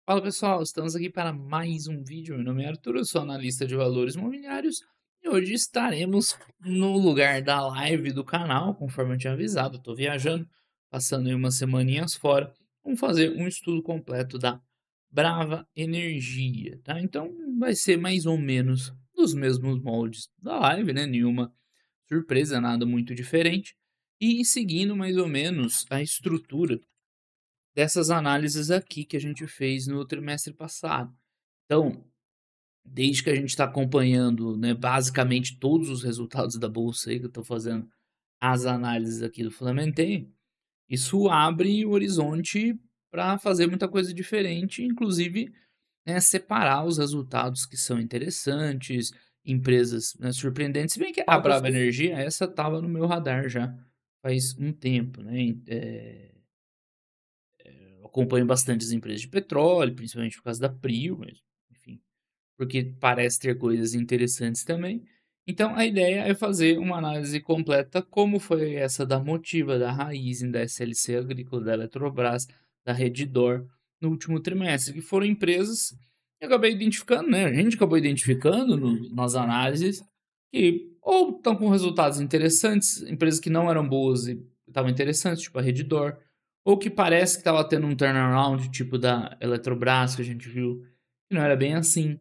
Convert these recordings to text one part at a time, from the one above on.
Fala pessoal, estamos aqui para mais um vídeo. Meu nome é Arthur, eu sou analista de valores imobiliários e hoje estaremos no lugar da live do canal, conforme eu tinha avisado. Estou viajando, passando aí umas semaninhas fora. Vamos fazer um estudo completo da Brava Energia, tá? Então vai ser mais ou menos dos mesmos moldes da live, né? Nenhuma surpresa, nada muito diferente. E seguindo mais ou menos a estrutura dessas análises aqui que a gente fez no trimestre passado. Então, desde que a gente está acompanhando, né, basicamente todos os resultados da bolsa aí, que eu estou fazendo as análises aqui do Flamengo, isso abre o horizonte para fazer muita coisa diferente, inclusive, né, separar os resultados que são interessantes, empresas, né, surpreendentes. Se bem que a Fala, Brava pessoal. Energia, essa estava no meu radar já faz um tempo, né? Eu acompanho bastante as empresas de petróleo, principalmente por causa da Prio, mas, enfim, porque parece ter coisas interessantes também. Então, a ideia é fazer uma análise completa, como foi essa da Motiva, da Raízen, da SLC Agrícola, da Eletrobras, da Redditor, no último trimestre, que foram empresas que eu acabei identificando, né? A gente acabou identificando nas análises que ou estão com resultados interessantes, empresas que não eram boas e estavam interessantes, tipo a Redditor, ou que parece que estava tendo um turnaround, tipo da Eletrobras, que a gente viu que não era bem assim.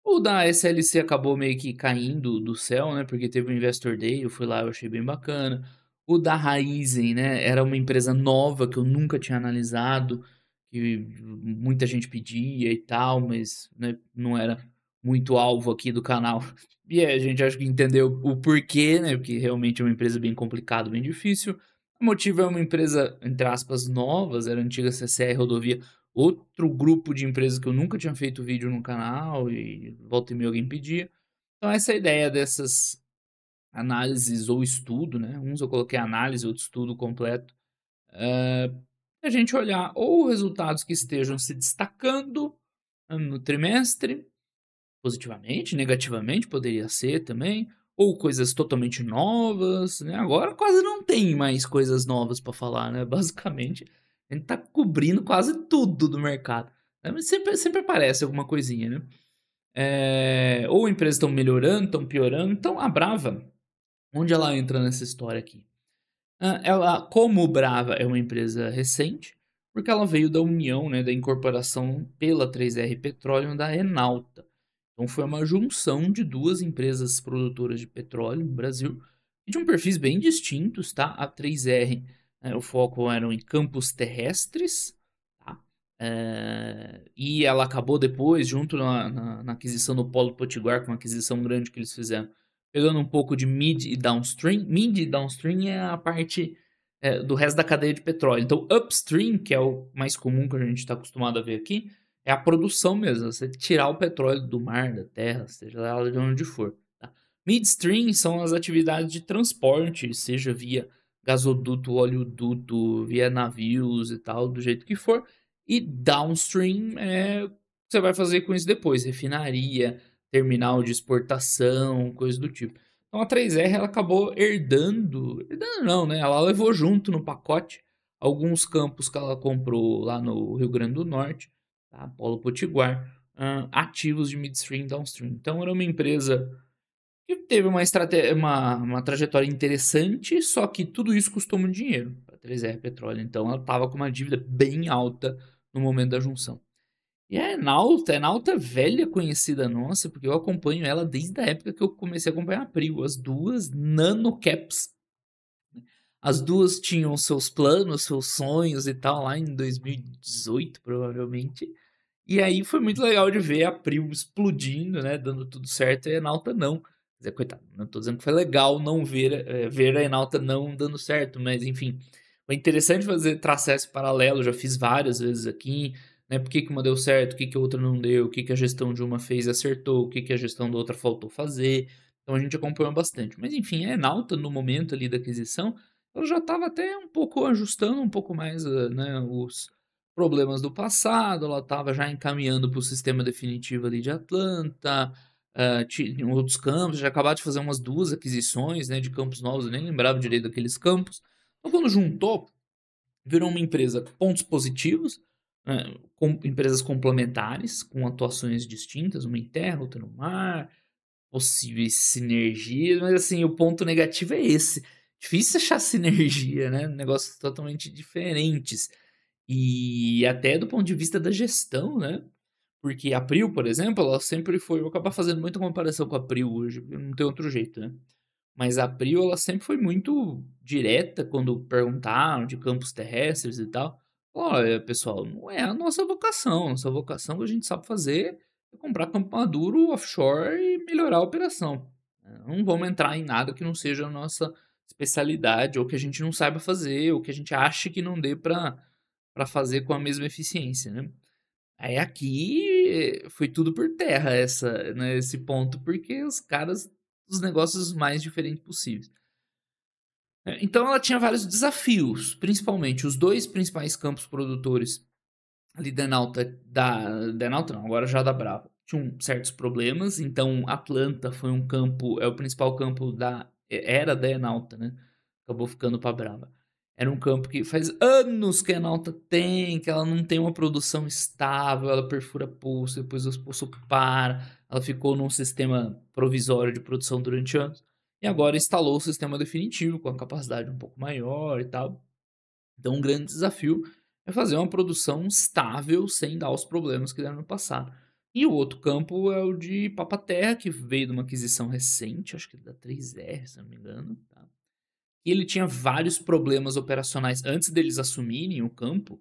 O da SLC acabou meio que caindo do céu, né, porque teve o Investor Day, eu fui lá, eu achei bem bacana. O da Raizen, né, era uma empresa nova que eu nunca tinha analisado, que muita gente pedia e tal, mas, né, não era muito alvo aqui do canal. E a gente acho que entendeu o porquê, né, porque realmente é uma empresa bem complicada, bem difícil. A Motiva é uma empresa, entre aspas, novas, era a antiga CCR Rodovia, outro grupo de empresas que eu nunca tinha feito vídeo no canal e volta e meia alguém pedia. Então essa é a ideia dessas análises ou estudo, né, uns eu coloquei análise, outro estudo completo, a gente olhar ou resultados que estejam se destacando, no trimestre, positivamente, negativamente poderia ser também, ou coisas totalmente novas, né, agora quase não tem mais coisas novas para falar, né, basicamente, a gente tá cobrindo quase tudo do mercado, né, mas sempre aparece alguma coisinha, né. Ou empresas estão melhorando, estão piorando, então a Brava, onde ela entra nessa história aqui? Ela, como Brava é uma empresa recente, porque ela veio da união, né, da incorporação pela 3R Petroleum da Enalta. Então foi uma junção de duas empresas produtoras de petróleo no Brasil, e de um perfis bem distintos, tá? A 3R, o foco eram em campos terrestres, tá? E ela acabou depois, junto na aquisição do Polo Potiguar, com uma aquisição grande que eles fizeram, pegando um pouco de mid e downstream. Mid e downstream é a parte do resto da cadeia de petróleo. Então, upstream, que é o mais comum que a gente está acostumado a ver aqui, é a produção mesmo, você tirar o petróleo do mar, da terra, seja ela de onde for. Tá? Midstream são as atividades de transporte, seja via gasoduto, oleoduto, via navios e tal, do jeito que for. E downstream é o que você vai fazer com isso depois, refinaria, terminal de exportação, coisa do tipo. Então a 3R ela acabou herdando não, né? Ela levou junto no pacote alguns campos que ela comprou lá no Rio Grande do Norte, tá? Polo Potiguar, ativos de midstream e downstream. Então era uma empresa que teve uma trajetória interessante, só que tudo isso custou muito dinheiro para a 3R Petróleo. Então ela estava com uma dívida bem alta no momento da junção. E a Enalta é velha conhecida nossa, porque eu acompanho ela desde a época que eu comecei a acompanhar a Prio. As duas nanocaps. As duas tinham seus planos, seus sonhos e tal, lá em 2018, provavelmente. E aí foi muito legal de ver a Prio explodindo, né, dando tudo certo, e a Enalta não. Quer dizer, coitado, não tô dizendo que foi legal não ver a Enalta não dando certo, mas enfim, foi interessante fazer traçar esse paralelo, já fiz várias vezes aqui, né, por que que uma deu certo, o que que a outra não deu, o que que a gestão de uma fez e acertou, o que que a gestão da outra faltou fazer, então a gente acompanhou bastante. Mas enfim, a Enalta no momento ali da aquisição, ela já estava até um pouco ajustando um pouco mais, né, os problemas do passado, ela estava já encaminhando para o sistema definitivo ali de Atlanta, tinha outros campos, já acabaram de fazer umas 2 aquisições, né, de campos novos, eu nem lembrava direito daqueles campos. Então quando juntou, virou uma empresa com pontos positivos, com empresas complementares, com atuações distintas, uma em terra, outra no mar, possíveis sinergias, mas assim, o ponto negativo é esse. Difícil achar sinergia, né? Negócios totalmente diferentes. E até do ponto de vista da gestão, né? Porque a Prio, por exemplo, ela sempre foi. Eu vou acabar fazendo muita comparação com a Prio hoje, porque não tem outro jeito, né? Mas a Prio, ela sempre foi muito direta quando perguntaram de campos terrestres e tal. Olha, pessoal, não é a nossa vocação. Nossa vocação que a gente sabe fazer é comprar campo maduro offshore e melhorar a operação. Não vamos entrar em nada que não seja a nossa especialidade, ou que a gente não saiba fazer, ou que a gente ache que não dê para fazer com a mesma eficiência, né? Aí aqui foi tudo por terra esse ponto, porque os caras os negócios mais diferentes possíveis. Então ela tinha vários desafios, principalmente os 2 principais campos produtores ali da Enalta não, agora já da Brava, tinham certos problemas, então Atlanta foi um campo é o principal campo era da Enalta, né, acabou ficando pra Brava. Era um campo que faz anos que a Enalta tem, que ela não tem uma produção estável, ela perfura pulso, depois o pulso para, ela ficou num sistema provisório de produção durante anos, e agora instalou o sistema definitivo, com a capacidade um pouco maior e tal. Então, um grande desafio é fazer uma produção estável sem dar os problemas que deram no passado. E o outro campo é o de Papa-Terra, que veio de uma aquisição recente, acho que da 3R, se não me engano. Tá? E ele tinha vários problemas operacionais. Antes deles assumirem o campo,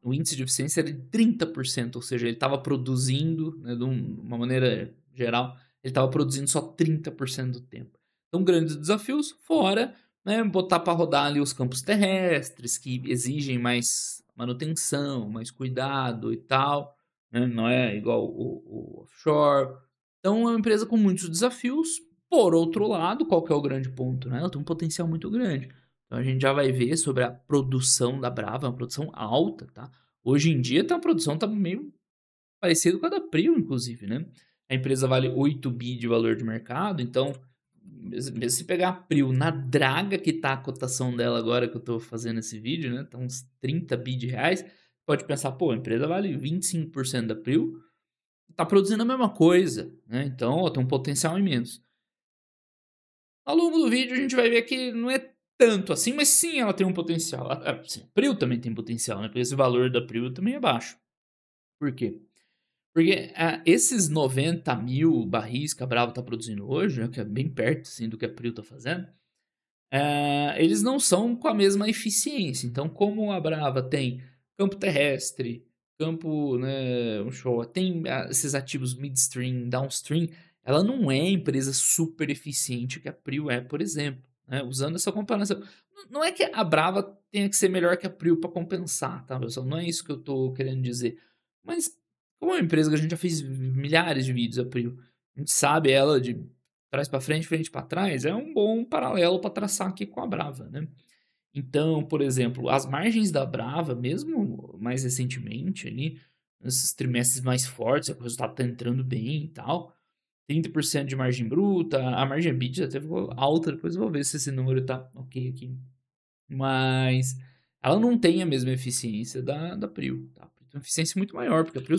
o índice de eficiência era de 30%, ou seja, ele estava produzindo, né, de uma maneira geral, ele estava produzindo só 30% do tempo. Então, grandes desafios, fora né, botar para rodar ali os campos terrestres, que exigem mais manutenção, mais cuidado e tal, né, não é igual o offshore. Então, é uma empresa com muitos desafios. Por outro lado, qual que é o grande ponto, né, ela tem um potencial muito grande. Então a gente já vai ver sobre a produção da Brava, é uma produção alta, tá. Hoje em dia tá a produção tá meio parecido com a da Prio, inclusive, né. A empresa vale 8 bi de valor de mercado, então, mesmo se pegar a Prio na draga que tá a cotação dela agora que eu tô fazendo esse vídeo, né, tá uns 30 bi de reais, pode pensar: "Pô, a empresa vale 25% da Prio, tá produzindo a mesma coisa, né, então, ó, tem um potencial imenso". Ao longo do vídeo a gente vai ver que não é tanto assim, mas sim ela tem um potencial. Sim, a Prio também tem potencial, né, porque esse valor da Prio também é baixo. Por quê? Porque, esses 90.000 barris que a Brava tá produzindo hoje, né, que é bem perto, assim, do que a Prio tá fazendo, eles não são com a mesma eficiência. Então, como a Brava tem campo terrestre, campo, né, onshore, tem esses ativos midstream, downstream, ela não é empresa super eficiente que a Prio é, por exemplo, né, usando essa comparação. Não é que a Brava tenha que ser melhor que a Prio para compensar, tá, pessoal? Não é isso que eu tô querendo dizer. Mas, como é uma empresa que a gente já fez milhares de vídeos, a Prio, a gente sabe ela de trás para frente, frente para trás, é um bom paralelo para traçar aqui com a Brava, né. Então, por exemplo, as margens da Brava, mesmo mais recentemente ali, nesses trimestres mais fortes, o resultado tá entrando bem e tal, 30% de margem bruta, a margem EBITDA até ficou alta, depois eu vou ver se esse número tá ok aqui. Mas ela não tem a mesma eficiência da Prio, tá. A Prio tem uma eficiência muito maior, porque a Prio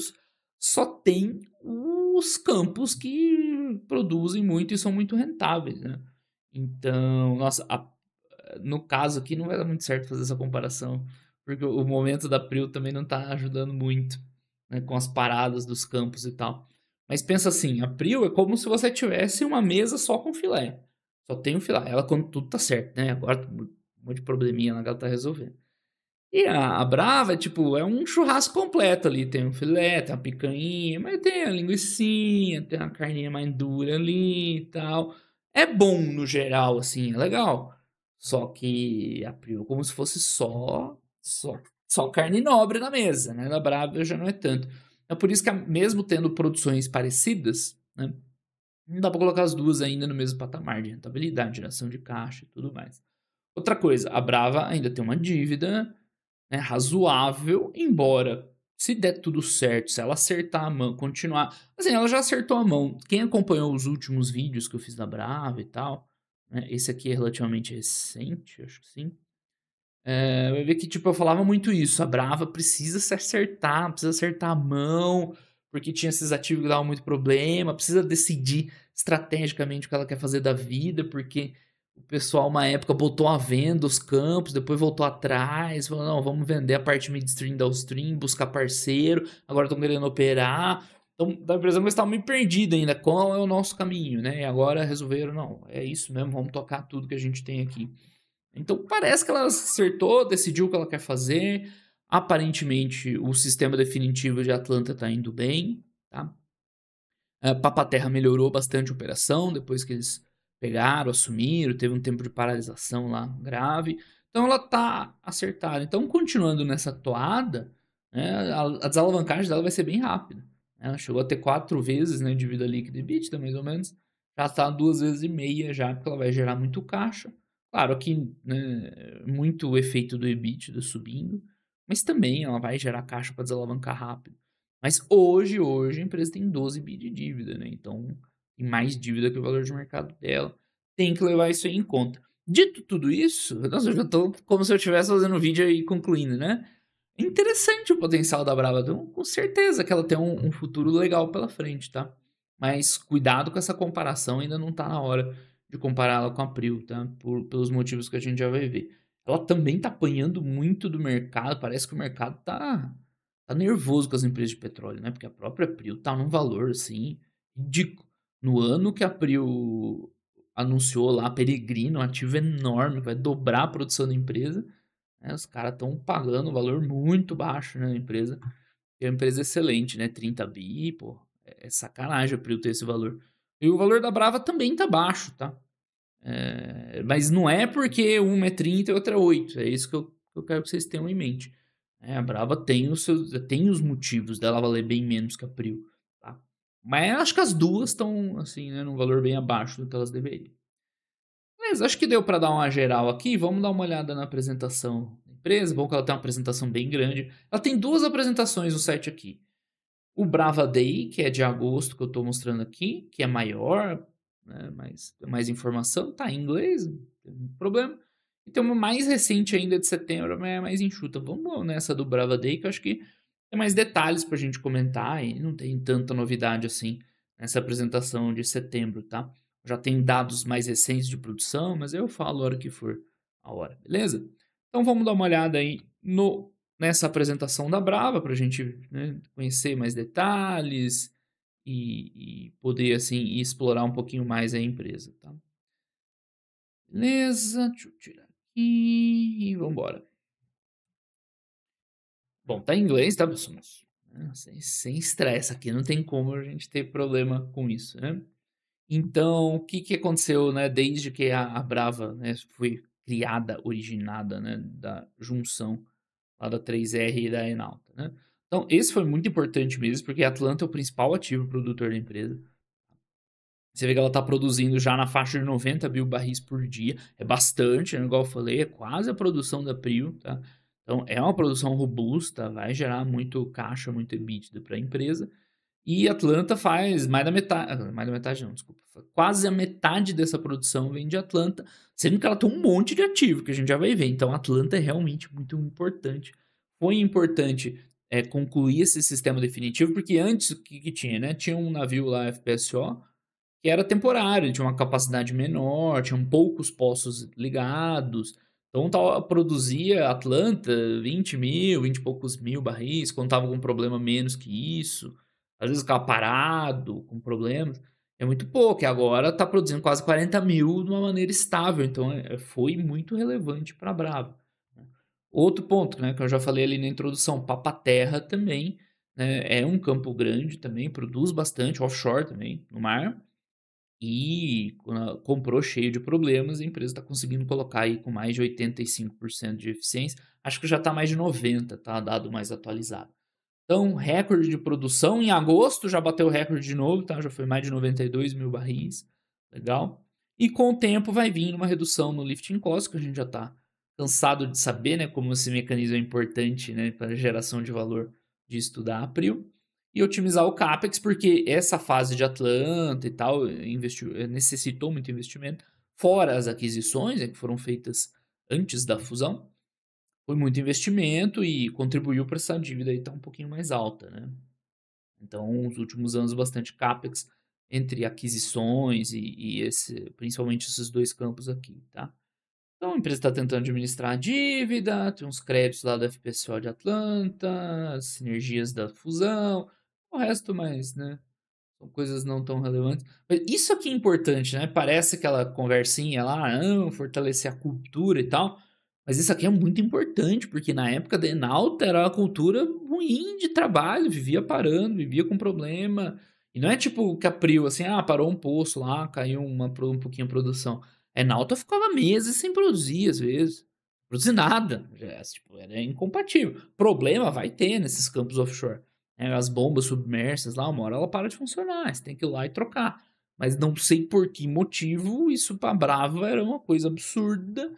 só tem os campos que produzem muito e são muito rentáveis, né. Então, nossa, no caso aqui não vai dar muito certo fazer essa comparação, porque o momento da Prio também não tá ajudando muito, né, com as paradas dos campos e tal. Mas pensa assim, a Prio é como se você tivesse uma mesa só com filé, só tem o filé, ela quando tudo tá certo, né, agora um monte de probleminha lá que ela tá resolvendo. E a Brava é tipo, é um churrasco completo ali, tem um filé, tem uma picanha, mas tem a linguicinha, tem uma carninha mais dura ali e tal. É bom no geral, assim, é legal. Só que a Prio como se fosse só carne nobre na mesa, né, na Brava já não é tanto. É por isso que mesmo tendo produções parecidas, né, não dá pra colocar as 2 ainda no mesmo patamar de rentabilidade, geração de caixa e tudo mais. Outra coisa, a Brava ainda tem uma dívida, né, razoável, embora se der tudo certo, se ela acertar a mão, continuar assim, ela já acertou a mão. Quem acompanhou os últimos vídeos que eu fiz da Brava e tal, né, esse aqui é relativamente recente, acho que sim. Vai ver que, tipo, eu falava muito isso, a Brava precisa se acertar, precisa acertar a mão, porque tinha esses ativos que davam muito problema, precisa decidir estrategicamente o que ela quer fazer da vida, porque o pessoal uma época botou à venda os campos, depois voltou atrás, falou: "Não, vamos vender a parte midstream, downstream, buscar parceiro, agora estão querendo operar". Então, dá a impressão que eles estavam meio perdidos ainda, qual é o nosso caminho, né, e agora resolveram: "Não, é isso mesmo, vamos tocar tudo que a gente tem aqui". Então parece que ela acertou, decidiu o que ela quer fazer. Aparentemente, o sistema definitivo de Atlanta está indo bem, tá? Papaterra melhorou bastante a operação depois que eles pegaram, assumiram, teve um tempo de paralisação lá grave. Então ela tá acertada. Então, continuando nessa toada, né, a desalavancagem dela vai ser bem rápida. Né? Ela chegou a ter 4 vezes, né, dívida líquida e EBITDA, mais ou menos. Já está 2 vezes e meia já, porque ela vai gerar muito caixa. Claro que, né, muito efeito do EBITDA subindo, mas também ela vai gerar caixa para desalavancar rápido. Mas hoje a empresa tem 12 bi de dívida, né, então tem mais dívida que o valor de mercado dela, tem que levar isso aí em conta. Dito tudo isso, nossa, eu já tô como se eu estivesse fazendo um vídeo aí concluindo, né. É interessante o potencial da Brava, então com certeza que ela tem um futuro legal pela frente, tá. Mas cuidado com essa comparação, ainda não tá na hora de compará-la com a Prio, tá, pelos motivos que a gente já vai ver. Ela também tá apanhando muito do mercado, parece que o mercado tá nervoso com as empresas de petróleo, né, porque a própria Prio tá num valor, assim, ridículo. No ano que a Prio anunciou lá, Peregrino, um ativo enorme, que vai dobrar a produção da empresa, né, os caras estão pagando um valor muito baixo, né, na empresa. E é uma empresa excelente, né, 30 bi, pô, é sacanagem a Prio ter esse valor. E o valor da Brava também tá baixo, tá. Mas não é porque uma é 30 e outra é 8. É isso que eu quero que vocês tenham em mente. A Brava tem os motivos dela valer bem menos que a Prio, tá? Mas acho que as duas estão, assim, né, num valor bem abaixo do que elas deveriam. Mas acho que deu para dar uma geral aqui. Vamos dar uma olhada na apresentação da empresa. Bom que ela tem uma apresentação bem grande. Ela tem duas apresentações no site aqui. O Brava Day, que é de agosto, que eu estou mostrando aqui, que é maior, né, mais informação, tá em inglês, não tem problema. E tem uma mais recente ainda de setembro, mas é mais enxuta. Vamos nessa do Brava Day, que eu acho que tem mais detalhes pra gente comentar e não tem tanta novidade assim nessa apresentação de setembro, tá? Já tem dados mais recentes de produção, mas eu falo a hora que for a hora, beleza? Então vamos dar uma olhada aí nessa apresentação da Brava para a gente, né, conhecer mais detalhes e poder assim explorar um pouquinho mais a empresa, tá? Beleza, deixa eu tirar aqui e vamos embora. Bom, tá em inglês, tá, pessoal? Né, sem estresse aqui, não tem como a gente ter problema com isso, né? Então, o que que aconteceu, né, desde que a Brava, né, foi criada, originada, né, da junção lá da 3R e da Enalta, né. Então esse foi muito importante mesmo, porque a Atlanta é o principal ativo produtor da empresa. Você vê que ela está produzindo já na faixa de 90.000 barris por dia, é bastante, né, igual eu falei, é quase a produção da Prio, tá. Então é uma produção robusta, vai gerar muito caixa, muito EBITDA para a empresa. E Atlanta faz mais da metade não, desculpa, quase a metade dessa produção vem de Atlanta, sendo que ela tem um monte de ativo, que a gente já vai ver. Então Atlanta é realmente muito importante. Foi importante, concluir esse sistema definitivo, porque antes o que tinha, né, tinha um navio lá FPSO, que era temporário, tinha uma capacidade menor, tinham poucos poços ligados, então produzia Atlanta 20.000, 20 e poucos mil barris, quando estava com problema menos que isso, às vezes ficava parado, com problemas, é muito pouco, e agora está produzindo quase 40.000 de uma maneira estável, então foi muito relevante para a Brava, né. Outro ponto, né, que eu já falei ali na introdução, Papa-Terra também, né, é um campo grande também, produz bastante, offshore também, no mar, e quando ela comprou cheio de problemas, a empresa está conseguindo colocar aí com mais de 85% de eficiência. Acho que já está mais de 90, tá? Dado mais atualizado. Então, recorde de produção em agosto já bateu o recorde de novo, tá? Já foi mais de 92.000 barris. Legal. E com o tempo vai vir uma redução no lifting cost, que a gente já está cansado de saber, né? Como esse mecanismo é importante, né? Para a geração de valor de estudar a Prio e otimizar o CAPEX, porque essa fase de Atlanta e tal necessitou muito investimento, fora as aquisições, né, que foram feitas antes da fusão. foi muito investimento e contribuiu para essa dívida aí estar um pouquinho mais alta, né. Então, os últimos anos bastante capex entre aquisições e esse principalmente esses 2 campos aqui, tá. Então a empresa está tentando administrar a dívida, tem uns créditos lá do FPSO de Atlanta, as sinergias da fusão, o resto mais, né, são coisas não tão relevantes. Mas isso aqui é importante, né, parece aquela conversinha lá: "Ah, não, fortalecer a cultura e tal", mas isso aqui é muito importante, porque na época da Enauta era uma cultura ruim de trabalho, vivia parando, vivia com problema, e não é tipo Capril, assim, ah, parou um poço lá, caiu um pouquinho a produção. A Enauta ficava meses sem produzir, às vezes, produzir nada, já, tipo, era incompatível. Problema vai ter nesses campos offshore. As bombas submersas lá, uma hora ela para de funcionar, você tem que ir lá e trocar. Mas não sei por que motivo, isso pra Brava era uma coisa absurda,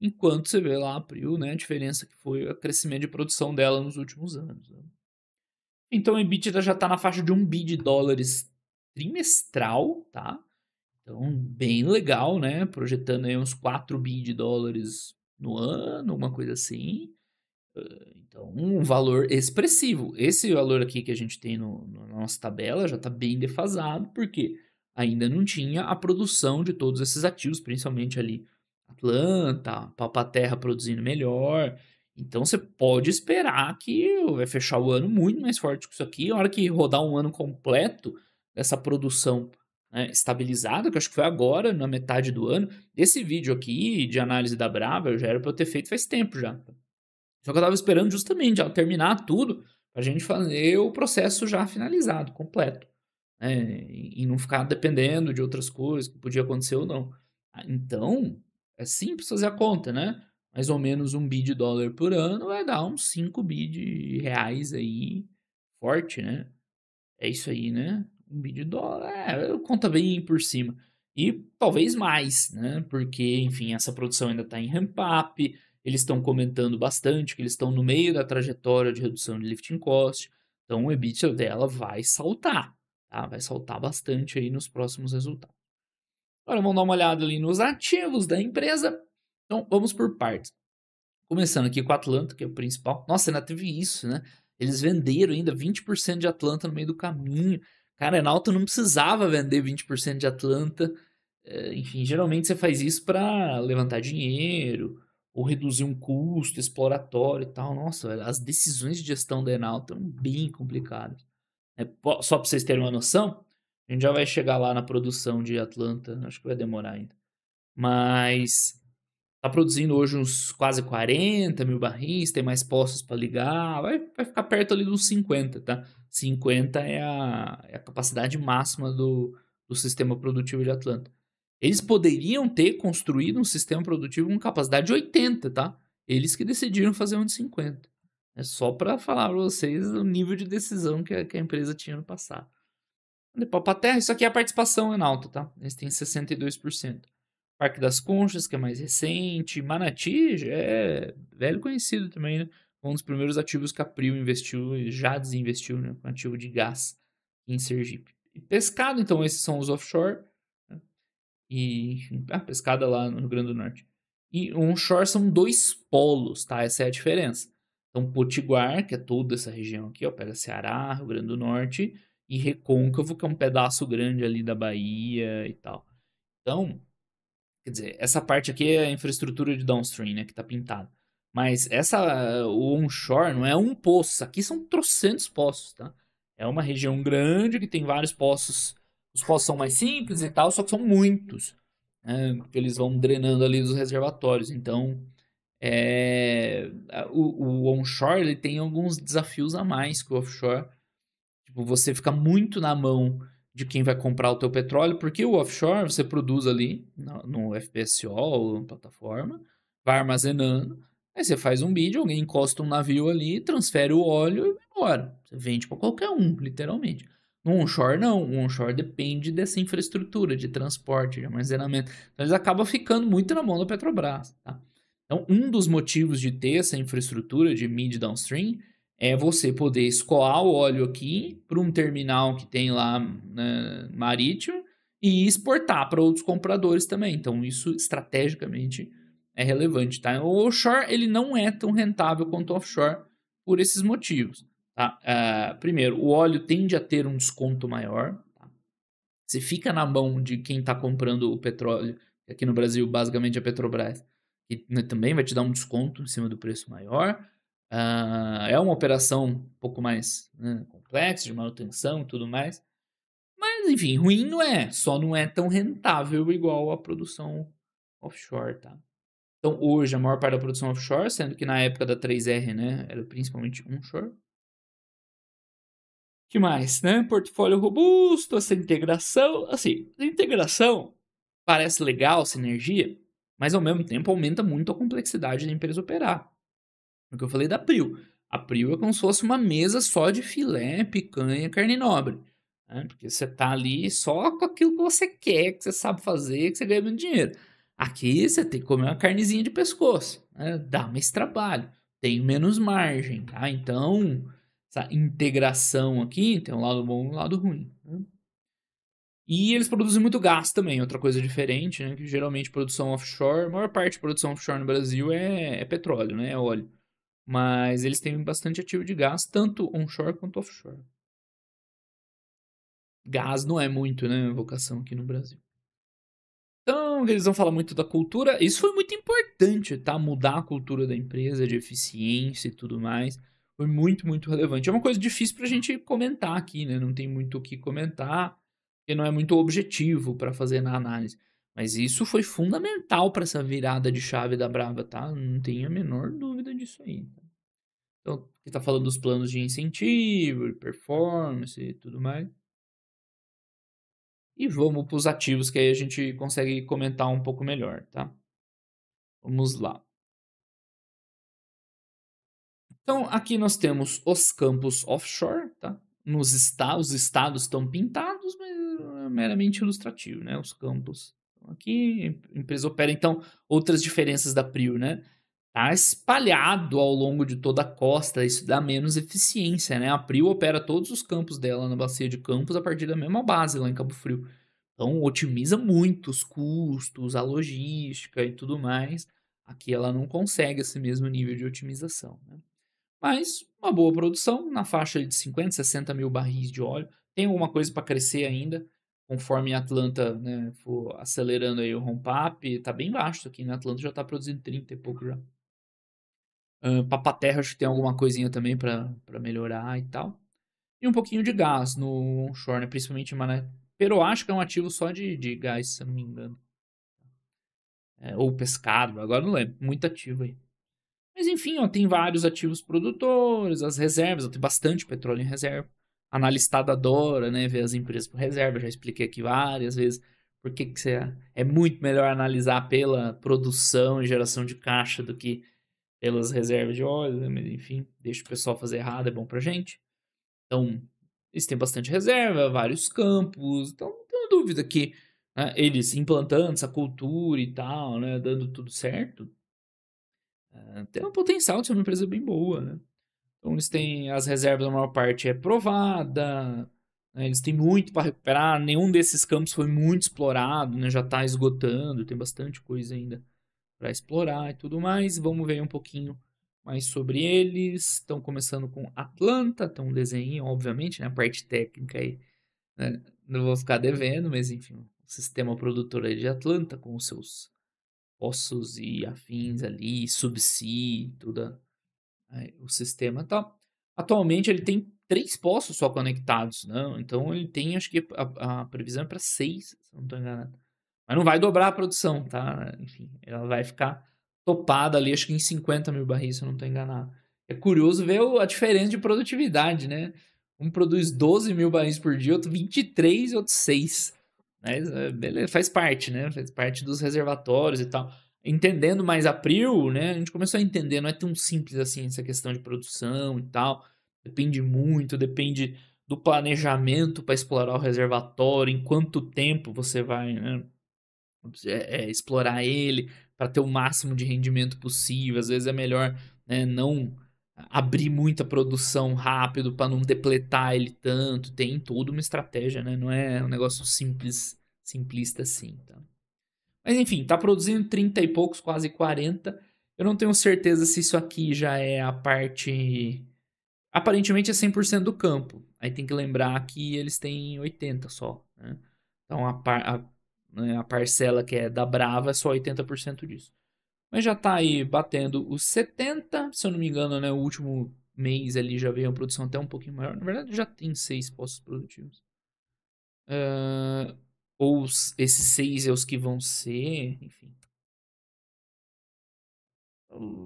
enquanto você vê lá a Prio, né, a diferença que foi o crescimento de produção dela nos últimos anos, né. Então a EBITDA já tá na faixa de $1 bilhão trimestral, tá. Então bem legal, né, projetando aí uns $4 bilhões no ano, uma coisa assim. Então, um valor expressivo. Esse valor aqui que a gente tem na nossa tabela já está bem defasado, porque ainda não tinha a produção de todos esses ativos, principalmente ali Atlanta, Papa-Terra produzindo melhor. Então, você pode esperar que vai fechar o ano muito mais forte que isso aqui. A hora que rodar um ano completo dessa produção, né, estabilizada, que eu acho que foi agora, na metade do ano. Esse vídeo aqui de análise da Brava, já era para eu ter feito faz tempo já. Só que eu estava esperando justamente ela terminar tudo, pra gente fazer o processo já finalizado, completo, né, e não ficar dependendo de outras coisas que podia acontecer ou não. Então, é simples fazer a conta, né, mais ou menos $1 bilhão por ano vai dar uns 5 bi de reais aí, forte, né. É isso aí, né, $1 bilhão, conta bem por cima. E talvez mais, né, porque, enfim, essa produção ainda está em ramp up, eles estão comentando bastante que eles estão no meio da trajetória de redução de lifting cost, então o EBITDA dela vai saltar, tá, vai saltar bastante aí nos próximos resultados. Agora vamos dar uma olhada ali nos ativos da empresa, então vamos por partes. Começando aqui com a Atlanta, que é o principal. Nossa, ainda teve isso, né? Eles venderam ainda 20% de Atlanta no meio do caminho. Cara, a Enauta não precisava vender 20% de Atlanta. Enfim, geralmente você faz isso para levantar dinheiro ou reduzir um custo exploratório e tal. Nossa, velho, as decisões de gestão da Enauta são bem complicadas. Só para vocês terem uma noção, a gente já vai chegar lá na produção de Atlanta. Acho que vai demorar ainda. Mas tá produzindo hoje uns quase 40 mil barris, tem mais poços para ligar, vai ficar perto ali dos 50, tá. 50 é a capacidade máxima do sistema produtivo de Atlanta. Eles poderiam ter construído um sistema produtivo com capacidade de 80, tá. Eles que decidiram fazer um de 50. É só para falar para vocês o nível de decisão que a empresa tinha no passado. Depois pra terra, isso aqui é a participação em alta, tá. Eles têm 62%. Parque das Conchas, que é mais recente. Manati já é velho conhecido também, né? Um dos primeiros ativos que a Prio investiu e já desinvestiu, né? Um ativo de gás em Sergipe. E pescado, então, esses são os offshore, né? E, enfim, pescada lá no Rio Grande do Norte. E onshore são 2 polos, tá? Essa é a diferença. Então, Potiguar, que é toda essa região aqui, ó, pega Ceará, Rio Grande do Norte, e Recôncavo, que é um pedaço grande ali da Bahia e tal. Então, quer dizer, essa parte aqui é a infraestrutura de downstream, né, que tá pintada. Mas o onshore não é um poço, aqui são trocentos poços, tá? É uma região grande que tem vários poços. Os poços são mais simples e tal, só que são muitos, né? Porque eles vão drenando ali dos reservatórios. Então, o onshore ele tem alguns desafios a mais que o offshore. Tipo, você fica muito na mão de quem vai comprar o teu petróleo, porque o offshore você produz ali no FPSO ou na plataforma, vai armazenando, aí você faz um bid, alguém encosta um navio ali, transfere o óleo e vai embora. Você vende para qualquer um, literalmente. No onshore, não. O onshore depende dessa infraestrutura de transporte, de armazenamento. Então, eles acabam ficando muito na mão da Petrobras, tá? Então, um dos motivos de ter essa infraestrutura de mid e downstream é você poder escoar o óleo aqui para um terminal que tem lá, né, marítimo e exportar para outros compradores também. Então, isso estrategicamente é relevante, tá? O offshore, ele não é tão rentável quanto o offshore por esses motivos, tá? Primeiro, o óleo tende a ter um desconto maior, tá? Você fica na mão de quem está comprando o petróleo, que aqui no Brasil, basicamente, é a Petrobras, que, né, também vai te dar um desconto em cima do preço maior. É uma operação um pouco mais, né, complexa, de manutenção e tudo mais. Mas, enfim, ruim não é, só não é tão rentável igual a produção offshore, tá? Então, hoje, a maior parte da produção offshore, sendo que na época da 3R, né, era principalmente onshore. Que mais, né? Portfólio robusto, essa integração. Assim, a integração parece legal, sinergia, mas ao mesmo tempo aumenta muito a complexidade da empresa operar. O que eu falei da Prio. A Prio é como se fosse uma mesa só de filé, picanha, carne nobre. Né? Porque você tá ali só com aquilo que você quer, que você sabe fazer, que você ganha muito dinheiro. Aqui você tem que comer uma carnezinha de pescoço. Né? Dá mais trabalho. Tem menos margem. Tá? Então, essa integração aqui tem um lado bom e um lado ruim. Né? E eles produzem muito gás também, outra coisa diferente, né? Que geralmente produção offshore, a maior parte de produção offshore no Brasil é petróleo, né? É óleo. Mas eles têm bastante ativo de gás, tanto onshore quanto offshore. Gás não é muito, né? Vocação aqui no Brasil. Então, eles vão falar muito da cultura. Isso foi muito importante, tá? Mudar a cultura da empresa, de eficiência e tudo mais. Foi muito, muito relevante. É uma coisa difícil pra gente comentar aqui, né? Não tem muito o que comentar, porque não é muito objetivo para fazer na análise. Mas isso foi fundamental para essa virada de chave da Brava, tá? Não tenho a menor dúvida disso aí. Então, aqui tá falando dos planos de incentivo, performance e tudo mais. E vamos para os ativos, que aí a gente consegue comentar um pouco melhor, tá? Vamos lá. Então, aqui nós temos os campos offshore, tá? Os estados estão pintados, mas é meramente ilustrativo, né? Os campos estão aqui, a empresa opera. Então, outras diferenças da Prio, né? Tá espalhado ao longo de toda a costa, isso dá menos eficiência, né? A Prio opera todos os campos dela na bacia de Campos a partir da mesma base lá em Cabo Frio. Então, otimiza muito os custos, a logística e tudo mais. Aqui ela não consegue esse mesmo nível de otimização, né? Mas uma boa produção, na faixa de 50, 60 mil barris de óleo. Tem alguma coisa para crescer ainda, conforme a Atlanta, né, for acelerando aí o ramp-up. Tá bem baixo aqui, né? Atlanta já tá produzindo 30 e pouco já. Papaterra acho que tem alguma coisinha também para melhorar e tal. E um pouquinho de gás no onshore, né? Principalmente em Mané. Pero acho que é um ativo só de gás, se eu não me engano. Ou pescado, agora não lembro. Muito ativo aí. Mas enfim, ó, tem vários ativos produtores, as reservas, ó, tem bastante petróleo em reserva. A analistada adora, né, ver as empresas por reserva, já expliquei aqui várias vezes por que que é muito melhor analisar pela produção e geração de caixa do que pelas reservas de óleo, né? Mas enfim, deixa o pessoal fazer errado, é bom pra gente. Então, eles têm bastante reserva, vários campos, então não tenho dúvida que, né, eles implantando essa cultura e tal, né, dando tudo certo, tem um potencial de ser uma empresa bem boa, né? Então eles têm as reservas, a maior parte é provada, né? Eles têm muito para recuperar, nenhum desses campos foi muito explorado, né? Já está esgotando, tem bastante coisa ainda para explorar e tudo mais. Vamos ver um pouquinho mais sobre eles. Estão começando com Atlanta, tem um desenho, obviamente, né? A parte técnica aí, né? Não vou ficar devendo, mas enfim, o sistema produtor aí de Atlanta com os seus poços e afins ali, subsea, tudo o sistema tá. Atualmente ele tem 3 poços só conectados, não? Então ele tem, acho que a previsão é para 6, se eu não estou enganado. Mas não vai dobrar a produção, tá? Enfim, ela vai ficar topada ali, acho que em 50 mil barris, se eu não estou enganado. É curioso ver a diferença de produtividade, né? Um produz 12 mil barris por dia, outro 23 e outro 6. Mas, beleza, faz parte, né? Faz parte dos reservatórios e tal. Entendendo mais a Prio, né? A gente começou a entender, não é tão simples assim essa questão de produção e tal. Depende muito, depende do planejamento para explorar o reservatório, em quanto tempo você vai, né, explorar ele para ter o máximo de rendimento possível. Às vezes é melhor, né, não abrir muita produção rápido para não depletar ele tanto. Tem toda uma estratégia, né? Não é um negócio simples, simplista assim, tá? Mas enfim, tá produzindo 30 e poucos, quase 40. Eu não tenho certeza se isso aqui já é a parte. Aparentemente é 100% do campo. Aí tem que lembrar que eles têm 80 só, né? Então né, a parcela que é da Brava é só 80% disso. Mas já tá aí batendo os 70, se eu não me engano, né? O último mês ali já veio uma produção até um pouquinho maior. Na verdade, já tem 6 postos produtivos. Ah, ou esses 6 é os que vão ser, enfim.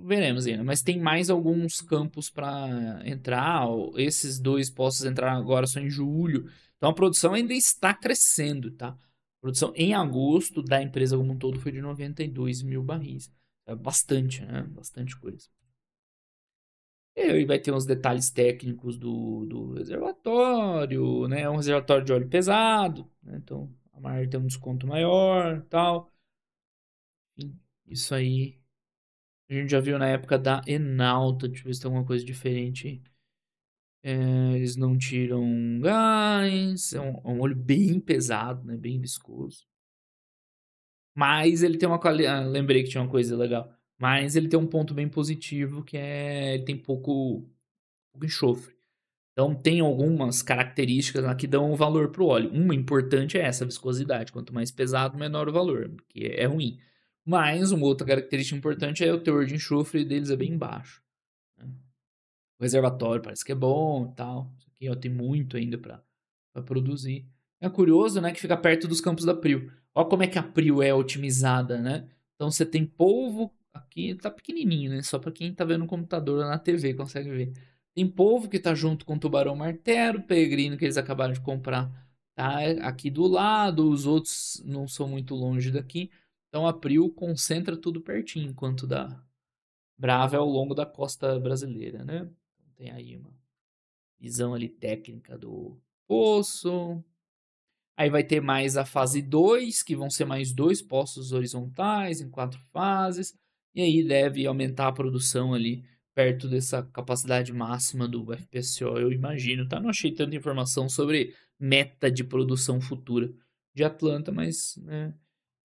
Veremos ainda, mas tem mais alguns campos para entrar. Esses 2 postos entraram agora só em julho. Então a produção ainda está crescendo, tá? A produção em agosto da empresa como um todo foi de 92 mil barris. É bastante, né? Bastante coisa. E aí vai ter uns detalhes técnicos do reservatório, né? É um reservatório de óleo pesado, né? Então a margem tem um desconto maior, tal. Enfim, isso aí a gente já viu na época da Enalta. Deixa eu ver se tem alguma coisa diferente. Eles não tiram gás. É um óleo bem pesado, né? Bem viscoso. Mas ele tem uma qualidade. Lembrei que tinha uma coisa legal. Mas ele tem um ponto bem positivo que é ele tem pouco enxofre. Então tem algumas características lá que dão um valor para o óleo. Uma importante é essa viscosidade. Quanto mais pesado, menor o valor, que é ruim. Mas uma outra característica importante é o teor de enxofre deles é bem baixo, né? O reservatório parece que é bom e tal. Isso aqui ó, tem muito ainda para produzir. É curioso, né, que fica perto dos campos da Prio. Olha como é que a Prio é otimizada, né? Então você tem polvo aqui, tá pequenininho, né? Só para quem tá vendo no computador ou na TV consegue ver. Tem polvo que tá junto com o tubarão martelo, peregrino que eles acabaram de comprar, tá aqui do lado, os outros não são muito longe daqui. Então a Prio concentra tudo pertinho, enquanto da Brava é ao longo da costa brasileira, né? Então, tem aí uma visão ali técnica do poço. Aí vai ter mais a fase 2, que vão ser mais 2 poços horizontais em 4 fases. E aí deve aumentar a produção ali perto dessa capacidade máxima do FPSO, eu imagino, tá? Não achei tanta informação sobre meta de produção futura de Atlanta, mas né,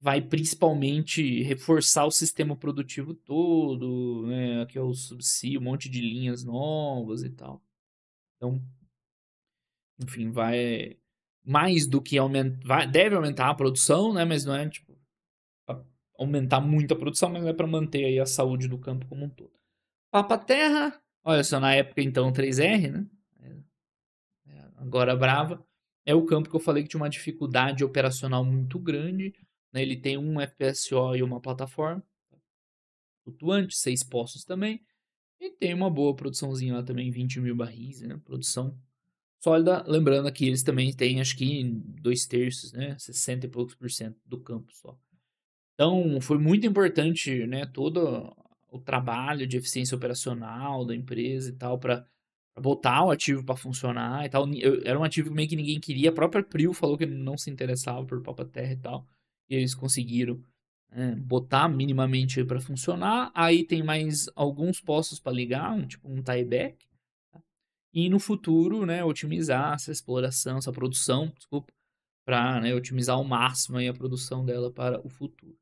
vai principalmente reforçar o sistema produtivo todo, né? Aqui é o subsídio, um monte de linhas novas e tal. Então, enfim, vai mais do que aumentar, deve aumentar a produção, né? Mas não é tipo pra aumentar muito a produção, mas é para manter aí a saúde do campo como um todo. Papa Terra, olha só, na época então 3R, né? Agora Brava, é o campo que eu falei que tinha uma dificuldade operacional muito grande, né? Ele tem um FPSO e uma plataforma flutuante, 6 poços também, e tem uma boa produçãozinha lá também, 20 mil barris, né? Produção sólida. Lembrando que eles também têm, acho que 2/3, né? 60 e poucos por cento do campo só. Então, foi muito importante, né? Todo o trabalho de eficiência operacional da empresa e tal, para botar o ativo para funcionar e tal. Era um ativo que meio que ninguém queria. A própria Prio falou que não se interessava por Papa Terra e tal. E eles conseguiram botar minimamente para funcionar. Aí tem mais alguns postos para ligar, tipo um tieback. Tá? E no futuro, né, otimizar essa exploração, essa produção, desculpa, para né, otimizar ao máximo aí a produção dela para o futuro.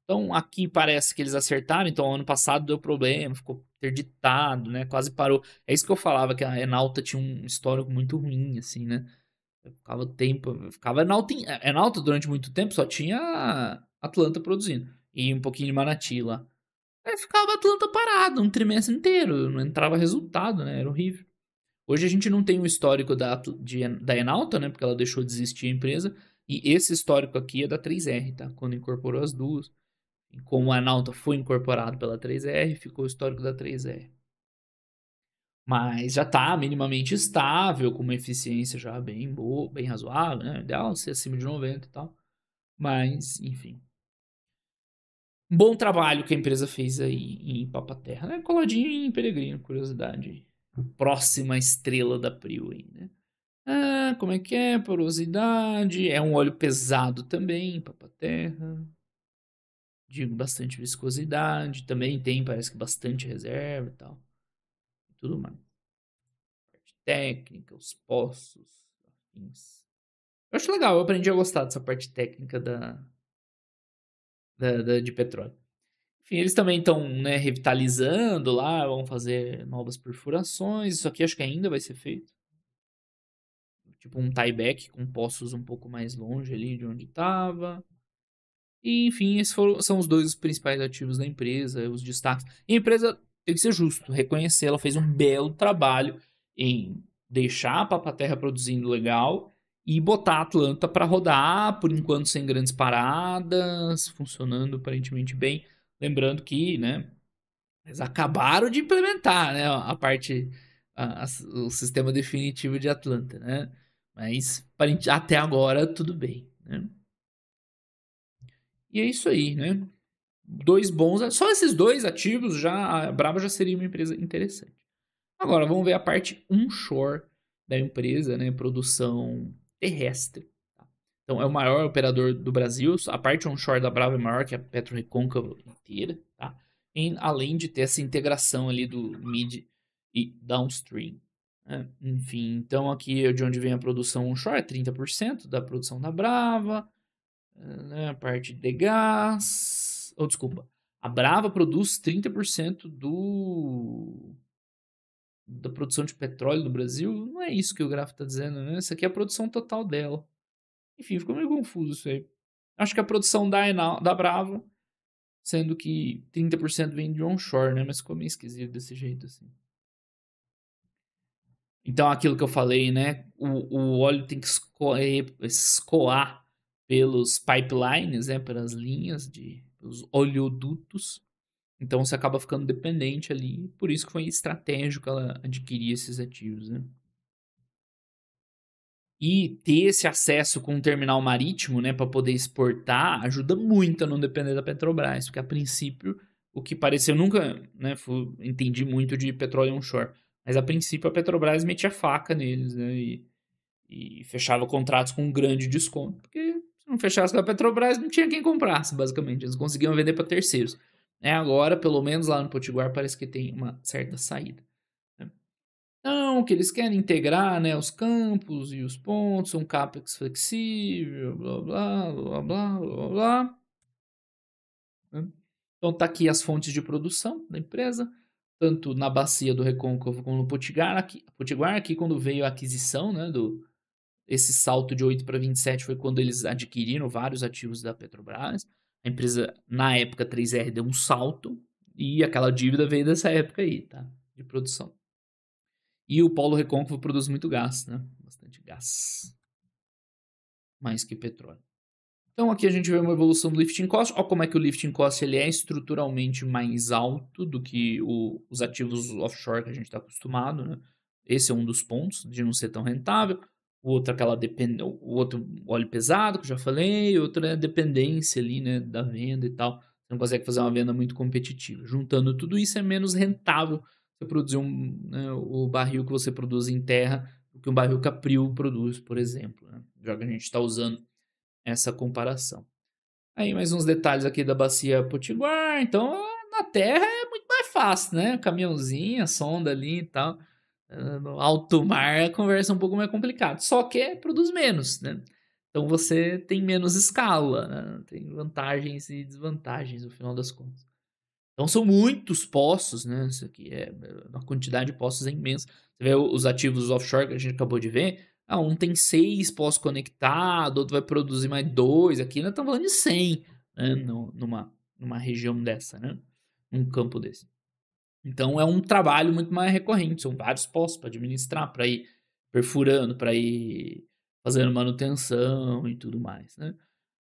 Então, aqui parece que eles acertaram. Então, ano passado deu problema, ficou interditado, né? Quase parou. É isso que eu falava, que a Enalta tinha um histórico muito ruim, assim, né? Ficava tempo, ficava Enalta durante muito tempo, só tinha Atlanta produzindo. E um pouquinho de Manati lá. Aí ficava Atlanta parado um trimestre inteiro, não entrava resultado, né? Era horrível. Hoje a gente não tem um histórico da Enalta, né? Porque ela deixou de existir a empresa. E esse histórico aqui é da 3R, tá? Quando incorporou as duas. E como a Nauta foi incorporado pela 3R, ficou o histórico da 3R. Mas já está minimamente estável, com uma eficiência já bem boa, bem razoável, né? Ideal ser acima de 90 e tal. Mas, enfim. Bom trabalho que a empresa fez aí em Papaterra, né? Coladinho em Peregrino, curiosidade. Próxima estrela da Prio aí, né? Ah, como é que é? Porosidade. É um óleo pesado também, Papaterra. De bastante viscosidade. Também tem, parece que bastante reserva e tal. E tudo mais. Parte técnica, os poços, afins. Eu acho legal, eu aprendi a gostar dessa parte técnica de petróleo. Enfim, eles também estão, né, revitalizando lá, vão fazer novas perfurações. Isso aqui acho que ainda vai ser feito. Tipo um tieback com poços um pouco mais longe ali de onde estava. E, enfim, são os dois principais ativos da empresa, os destaques. E a empresa tem que ser justo, reconhecer, ela fez um belo trabalho em deixar a Papa-Terra produzindo legal e botar a Atlanta para rodar, por enquanto sem grandes paradas, funcionando aparentemente bem. Lembrando que, né, eles acabaram de implementar, né, a parte, o sistema definitivo de Atlanta, né? Mas até agora tudo bem, né? E é isso aí, né? Dois bons, só esses dois ativos já a Brava já seria uma empresa interessante. Agora vamos ver a parte onshore da empresa, né? Produção terrestre. Tá? Então é o maior operador do Brasil. A parte onshore da Brava é maior que a PetroRecôncavo inteira, tá? Além de ter essa integração ali do mid e downstream. Né? Enfim, então aqui é de onde vem a produção onshore, é 30% da produção da Brava, né? A parte de gás. Oh, desculpa. A Brava produz 30% da produção de petróleo do Brasil. Não é isso que o gráfico está dizendo, né? Isso aqui é a produção total dela. Enfim, ficou meio confuso isso aí. Acho que a produção da Brava, sendo que 30% vem de onshore, né? Mas ficou meio esquisito desse jeito, assim. Então, aquilo que eu falei, né? O óleo tem que escoar pelos pipelines, né? Pelas linhas os oleodutos. Então, você acaba ficando dependente ali. Por isso que foi estratégico ela adquirir esses ativos, né? E ter esse acesso com um terminal marítimo, né, para poder exportar, ajuda muito a não depender da Petrobras, porque a princípio, o que pareceu, eu nunca, né, entendi muito de petróleo onshore, mas a princípio a Petrobras metia faca neles, né, e fechava contratos com um grande desconto, porque se não fechasse com a Petrobras, não tinha quem comprasse, basicamente, eles conseguiam vender para terceiros. Agora, pelo menos lá no Potiguar, parece que tem uma certa saída. Não, que eles querem integrar, né, os campos e os pontos, um CAPEX flexível, blá, blá, blá, blá, blá, blá. Né? Então tá aqui as fontes de produção da empresa, tanto na bacia do Recôncavo como no Potiguar aqui quando veio a aquisição, né, esse salto de 8 para 27 foi quando eles adquiriram vários ativos da Petrobras. A empresa, na época, 3R deu um salto e aquela dívida veio dessa época aí, tá? De produção. E o Polo Recôncavo produz muito gás, né? Bastante gás. Mais que petróleo. Então aqui a gente vê uma evolução do lifting cost. Olha como é que o lifting cost ele é estruturalmente mais alto do que os ativos offshore que a gente está acostumado, né? Esse é um dos pontos de não ser tão rentável. O outro, o outro óleo pesado, que eu já falei. O outro é a dependência ali, né, da venda e tal. Você não consegue fazer uma venda muito competitiva. Juntando tudo isso, é menos rentável você produzir né, o barril que você produz em terra do que um barril que a Prio produz, por exemplo. Né? Já que a gente está usando essa comparação. Aí mais uns detalhes aqui da bacia Potiguar. Então, na terra é muito mais fácil, né? Caminhãozinho, a sonda ali e tal. No alto mar a conversa é um pouco mais complicada. Só que produz menos, né? Então você tem menos escala, né? Tem vantagens e desvantagens no final das contas. Então são muitos poços, né? Isso aqui uma quantidade de poços é imensa. Você vê os ativos offshore que a gente acabou de ver. Um tem 6 poços conectados, outro vai produzir mais 2. Aqui nós estamos falando de 100, né? Numa região dessa, né? Num campo desse. Então é um trabalho muito mais recorrente. São vários poços para administrar, para ir perfurando, para ir fazendo manutenção e tudo mais, né?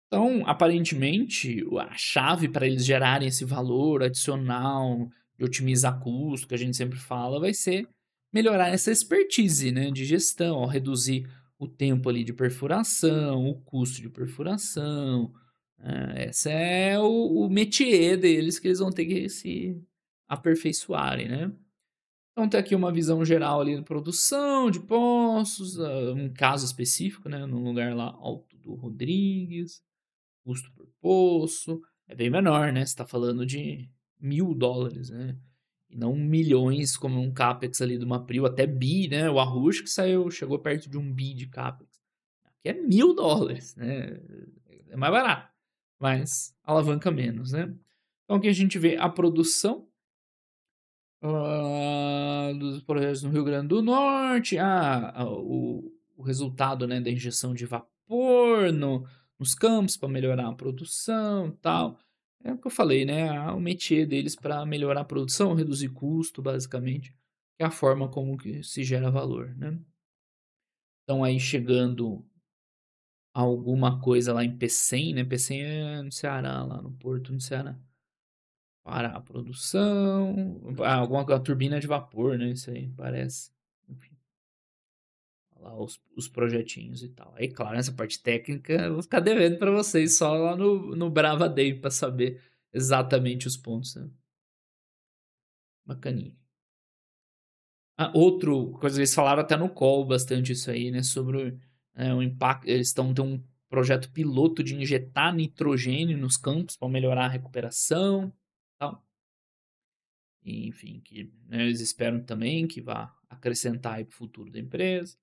Então, aparentemente, a chave para eles gerarem esse valor adicional de otimizar custo, que a gente sempre fala, vai ser melhorar essa expertise, né, de gestão, ó, reduzir o tempo ali de perfuração, o custo de perfuração. Esse é o métier deles que eles vão ter que se aperfeiçoarem, né? Então, tem aqui uma visão geral ali de produção, de poços, um caso específico, né, num lugar lá Alto do Rodrigues. Custo por poço, é bem menor, né? Você está falando de $1.000, né? E não milhões como um CAPEX ali de uma Prio, até bi, né? O Arrush que chegou perto de 1 bi de CAPEX. Aqui é $1.000, né? É mais barato. mas alavanca menos, né. Então aqui a gente vê a produção, dos projetos no Rio Grande do Norte, o resultado, né, da injeção de vapor nos campos para melhorar a produção, e tal. É o que eu falei, né, o métier deles para melhorar a produção, reduzir custo, basicamente, que é a forma como que se gera valor, né. Então aí chegando alguma coisa lá em Pecém, né, Pecém é no Ceará, lá no porto no Ceará. Parar a produção, alguma turbina de vapor, né, isso aí parece. Enfim, lá os projetinhos e tal. Aí, claro, essa parte técnica eu vou ficar devendo pra vocês só lá no Brava Day pra saber exatamente os pontos, né. Bacaninha. Outro coisa, eles falaram até no call bastante isso aí, né, sobre, o impacto, eles estão tem um projeto piloto de injetar nitrogênio nos campos para melhorar a recuperação, tal. E, enfim, que, né, eles esperam também que vá acrescentar aí para o futuro da empresa.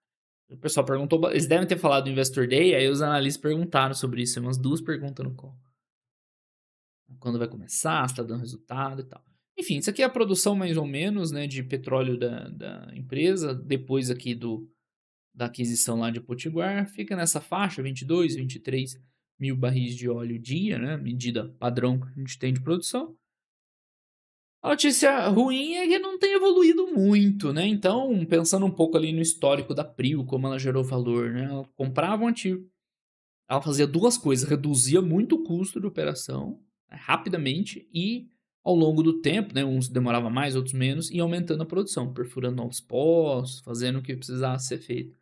O pessoal perguntou, eles devem ter falado do Investor Day, aí os analistas perguntaram sobre isso, umas 2 perguntas no call. Quando vai começar, se tá dando resultado e tal. Enfim, isso aqui é a produção mais ou menos, né, de petróleo da empresa, depois aqui da aquisição lá de Potiguar, fica nessa faixa, 22, 23 mil barris de óleo dia, né, medida padrão que a gente tem de produção. A notícia ruim é que não tem evoluído muito, né, então, pensando um pouco ali no histórico da Prio, como ela gerou valor, né, ela comprava um ativo, ela fazia 2 coisas, reduzia muito o custo de operação, né, rapidamente e ao longo do tempo, né, uns demorava mais, outros menos, ia aumentando a produção, perfurando novos poços, fazendo o que precisasse ser feito.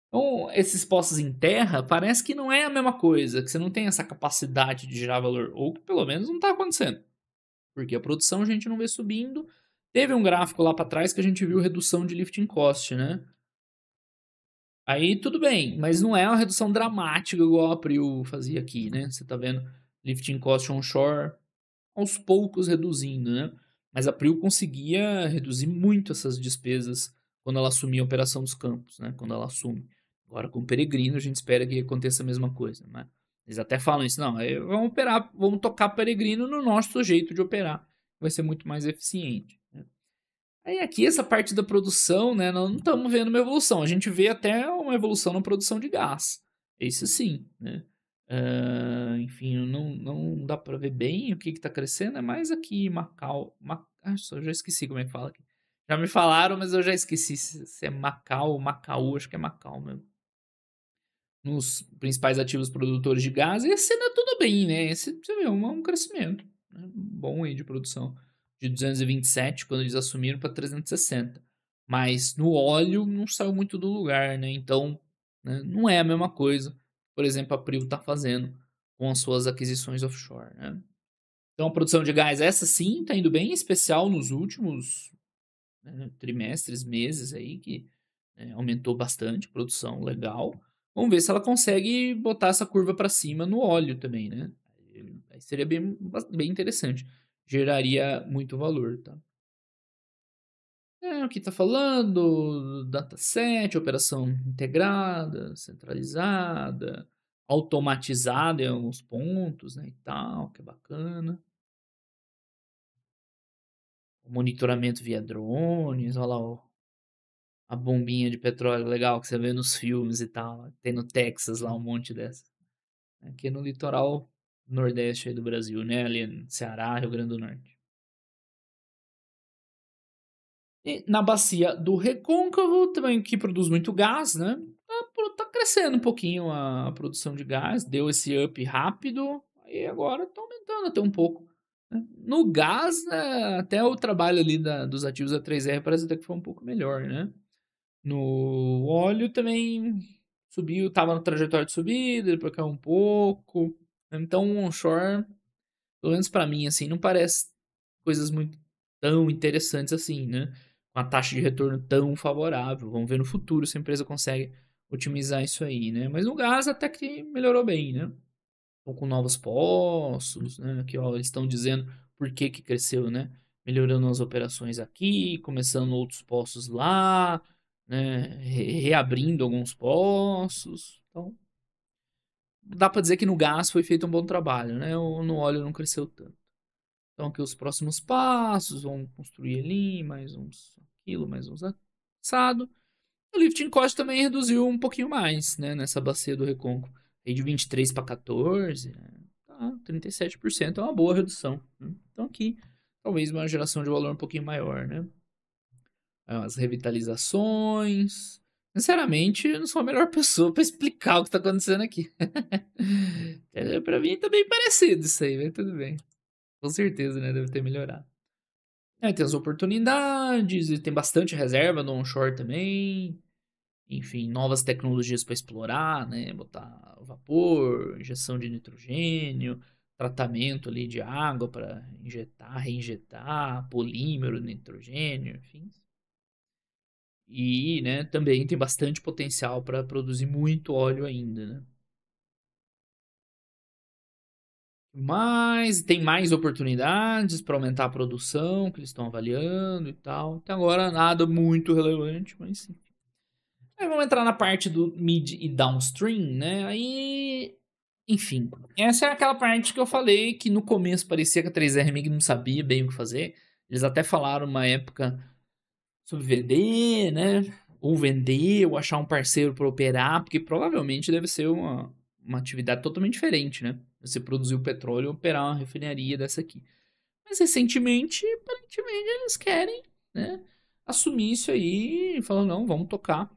Então, esses poços em terra, parece que não é a mesma coisa, que você não tem essa capacidade de gerar valor, ou que pelo menos não está acontecendo. Porque a produção a gente não vê subindo. Teve um gráfico lá para trás que a gente viu redução de lifting cost, né? Aí tudo bem, mas não é uma redução dramática igual a Prio fazia aqui, né? Você tá vendo lifting cost onshore aos poucos reduzindo, né? Mas a Prio conseguia reduzir muito essas despesas quando ela assumia a operação dos campos, né? Quando ela assume. Agora com o Peregrino a gente espera que aconteça a mesma coisa, né? Eles até falam isso, não, aí vamos operar, vamos tocar Peregrino no nosso jeito de operar, vai ser muito mais eficiente, né? Aí aqui essa parte da produção, né, nós não estamos vendo uma evolução, a gente vê até uma evolução na produção de gás, isso sim, né. Enfim, não dá para ver bem o que está crescendo, é mais aqui Macau, eu já esqueci como é que fala aqui. Já me falaram, mas eu já esqueci se é Macau ou Macaú, acho que é Macau mesmo. Nos principais ativos produtores de gás, esse ainda tudo bem, né, esse você vê um crescimento, né, bom aí de produção, de 227 quando eles assumiram para 360. Mas no óleo não saiu muito do lugar, né, então, né, não é a mesma coisa, por exemplo, a Prio está fazendo com as suas aquisições offshore, né. Então a produção de gás, essa sim está indo bem, em especial nos últimos, né, trimestres, meses aí que, aumentou bastante a produção, legal. Vamos ver se ela consegue botar essa curva para cima no óleo também, né. Aí seria bem interessante, geraria muito valor, tá. É, o que tá falando, dataset, operação integrada, centralizada, automatizada em alguns pontos, né, e tal, que é bacana. O monitoramento via drones, olha lá a bombinha de petróleo legal que você vê nos filmes e tal. Tem no Texas lá um monte dessas. Aqui no litoral nordeste aí do Brasil, né? Ali no Ceará, Rio Grande do Norte. E na bacia do Recôncavo, também que produz muito gás, né? Tá crescendo um pouquinho a produção de gás, deu esse up rápido, e agora tá aumentando até um pouco, né? No gás, né, até o trabalho ali dos ativos da 3R parece até que foi um pouco melhor, né? No óleo também subiu, estava na trajetória de subida, depois caiu um pouco. Então o onshore, pelo menos para mim, assim, não parece coisas muito tão interessantes assim, né? Com a taxa de retorno tão favorável. Vamos ver no futuro se a empresa consegue otimizar isso aí, né? Mas no gás até que melhorou bem, né? Ou com novos poços, né? Aqui, ó, eles estão dizendo por que que cresceu, né? Melhorando as operações aqui, começando outros poços lá, né? Reabrindo alguns poços. Então, dá para dizer que no gás foi feito um bom trabalho, né? No óleo não cresceu tanto. Então aqui os próximos passos, vão construir ali mais uns aquilo, mais uns assado. O lifting cost também reduziu um pouquinho mais, né, nessa bacia do Recôncavo. Aí de 23 para 14, né, tá, 37% é uma boa redução. Né? Então aqui, talvez uma geração de valor um pouquinho maior, né? As revitalizações. Sinceramente, eu não sou a melhor pessoa para explicar o que está acontecendo aqui. Para mim tá bem parecido isso aí, mas tudo bem. Com certeza, né? Deve ter melhorado. Tem as oportunidades, e tem bastante reserva no onshore também. Enfim, novas tecnologias para explorar, né? Botar vapor, injeção de nitrogênio, tratamento ali de água para injetar, reinjetar, polímero, nitrogênio, enfim. E, né, também tem bastante potencial para produzir muito óleo ainda, né? Mas tem mais oportunidades para aumentar a produção que eles estão avaliando e tal. Até agora nada muito relevante, mas sim. Aí vamos entrar na parte do mid e downstream, né? Aí, enfim, essa é aquela parte que eu falei que no começo parecia que a 3R Mig não sabia bem o que fazer. Eles até falaram uma época sobre vender, né? Ou vender, ou achar um parceiro para operar, porque provavelmente deve ser uma atividade totalmente diferente, né? Você produzir o petróleo e operar uma refinaria dessa aqui. Mas recentemente, aparentemente, eles querem, né? Assumir isso aí e falar, não, vamos tocar,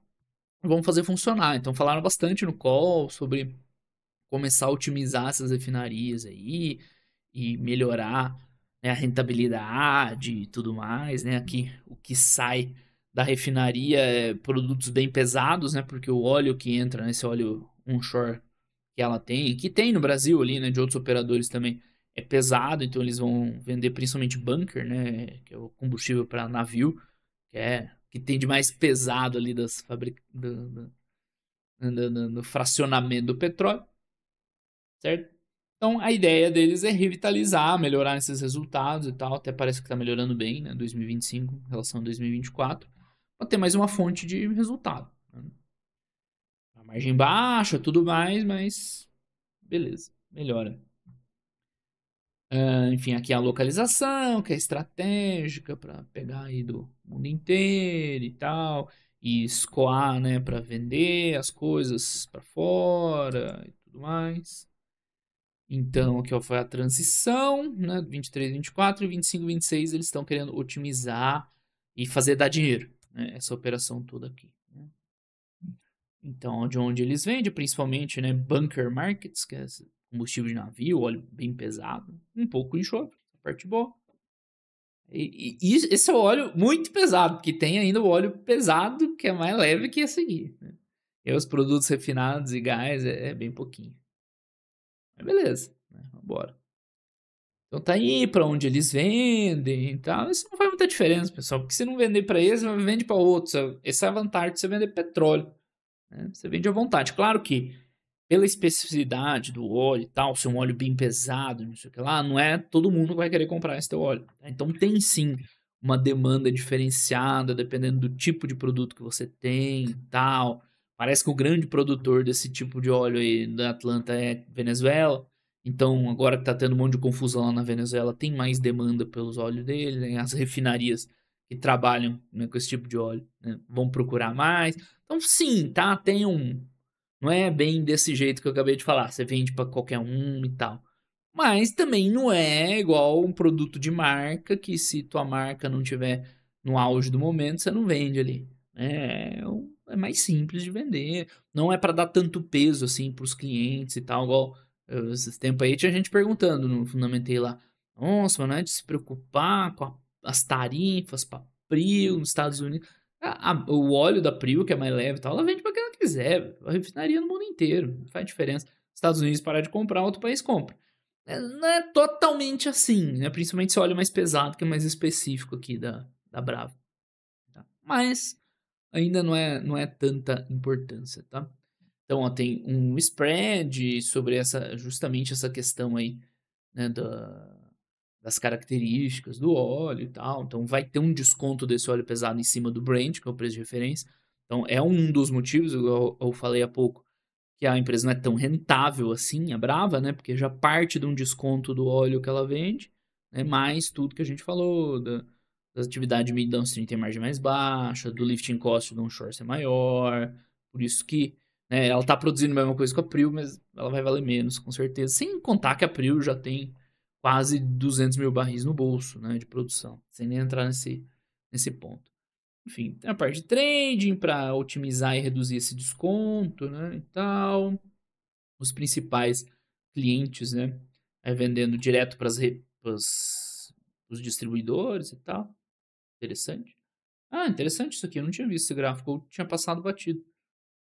vamos fazer funcionar. Então falaram bastante no call sobre começar a otimizar essas refinarias aí e melhorar, né, a rentabilidade e tudo mais, né? Aqui o que sai da refinaria é produtos bem pesados, né? Porque o óleo que entra nesse óleo onshore que ela tem, e que tem no Brasil ali, né, de outros operadores também, é pesado, então eles vão vender principalmente bunker, né, que é o combustível para navio, que tem de mais pesado ali das no fracionamento do petróleo, certo? Então a ideia deles é revitalizar, melhorar esses resultados e tal. Até parece que está melhorando bem, né? 2025 em relação a 2024. Para ter mais uma fonte de resultado. Né? A margem baixa, tudo mais, mas beleza, melhora. Enfim, aqui a localização, que é estratégica para pegar aí do mundo inteiro e tal. E escoar, né, para vender as coisas para fora e tudo mais. Então, aqui ó, foi a transição, né? 23, 24 e 25, 26 eles estão querendo otimizar e fazer dar dinheiro, né? Essa operação toda aqui. Né? Então, de onde eles vendem, principalmente, né? Bunker markets, que é esse combustível de navio, óleo bem pesado, um pouco enxofre, parte boa. E esse é o óleo muito pesado, porque tem ainda o óleo pesado, que é mais leve que esse aqui. Né? E os produtos refinados e gás é bem pouquinho. Mas beleza, né? Vambora. Então tá aí para onde eles vendem e tal. Isso não faz muita diferença, pessoal, porque se não vender para eles, vende para outros. Essa é a vantagem de você vender petróleo. Né? Você vende à vontade. Claro que pela especificidade do óleo e tal, se é um óleo bem pesado, não sei o que lá, não é todo mundo que vai querer comprar esse teu óleo. Tá? Então tem sim uma demanda diferenciada, dependendo do tipo de produto que você tem e tal. Parece que o grande produtor desse tipo de óleo aí da Atlanta é Venezuela. Então, agora que tá tendo um monte de confusão lá na Venezuela, tem mais demanda pelos óleos dele, né? As refinarias que trabalham, né, com esse tipo de óleo, né, vão procurar mais. Então, sim, tá? Tem um, não é bem desse jeito que eu acabei de falar. Você vende para qualquer um e tal. Mas também não é igual um produto de marca que se tua marca não tiver no auge do momento, você não vende ali. É mais simples de vender. Não é para dar tanto peso assim para os clientes e tal. Igual esses tempos aí tinha gente perguntando no Fundamentei lá. Nossa, mas não é de se preocupar com as tarifas para Prio nos Estados Unidos. O óleo da Prio, que é mais leve e tal, ela vende para quem ela quiser. A refinaria no mundo inteiro. Não faz diferença. Estados Unidos parar de comprar, outro país compra. Não é totalmente assim, né? Principalmente esse óleo mais pesado, que é mais específico aqui da Brava. Tá? Mas ainda não é tanta importância, tá? Então, ó, tem um spread sobre justamente essa questão aí, né, das características do óleo e tal. Então, vai ter um desconto desse óleo pesado em cima do Brent, que é o preço de referência. Então, é um dos motivos, eu falei há pouco, que a empresa não é tão rentável assim, a Brava, né? Porque já parte de um desconto do óleo que ela vende, né? Mais tudo que a gente falou, da atividade mid downstream tem margem mais baixa, do lifting cost do onshore ser maior, por isso que, né, ela tá produzindo a mesma coisa que a Prio, mas ela vai valer menos, com certeza. Sem contar que a Prio já tem quase 200 mil barris no bolso, né, de produção, sem nem entrar nesse ponto. Enfim, tem a parte de trading para otimizar e reduzir esse desconto, né, e tal. Os principais clientes, né, vendendo direto para os distribuidores e tal. Interessante. Ah, interessante isso aqui, eu não tinha visto esse gráfico, eu tinha passado batido.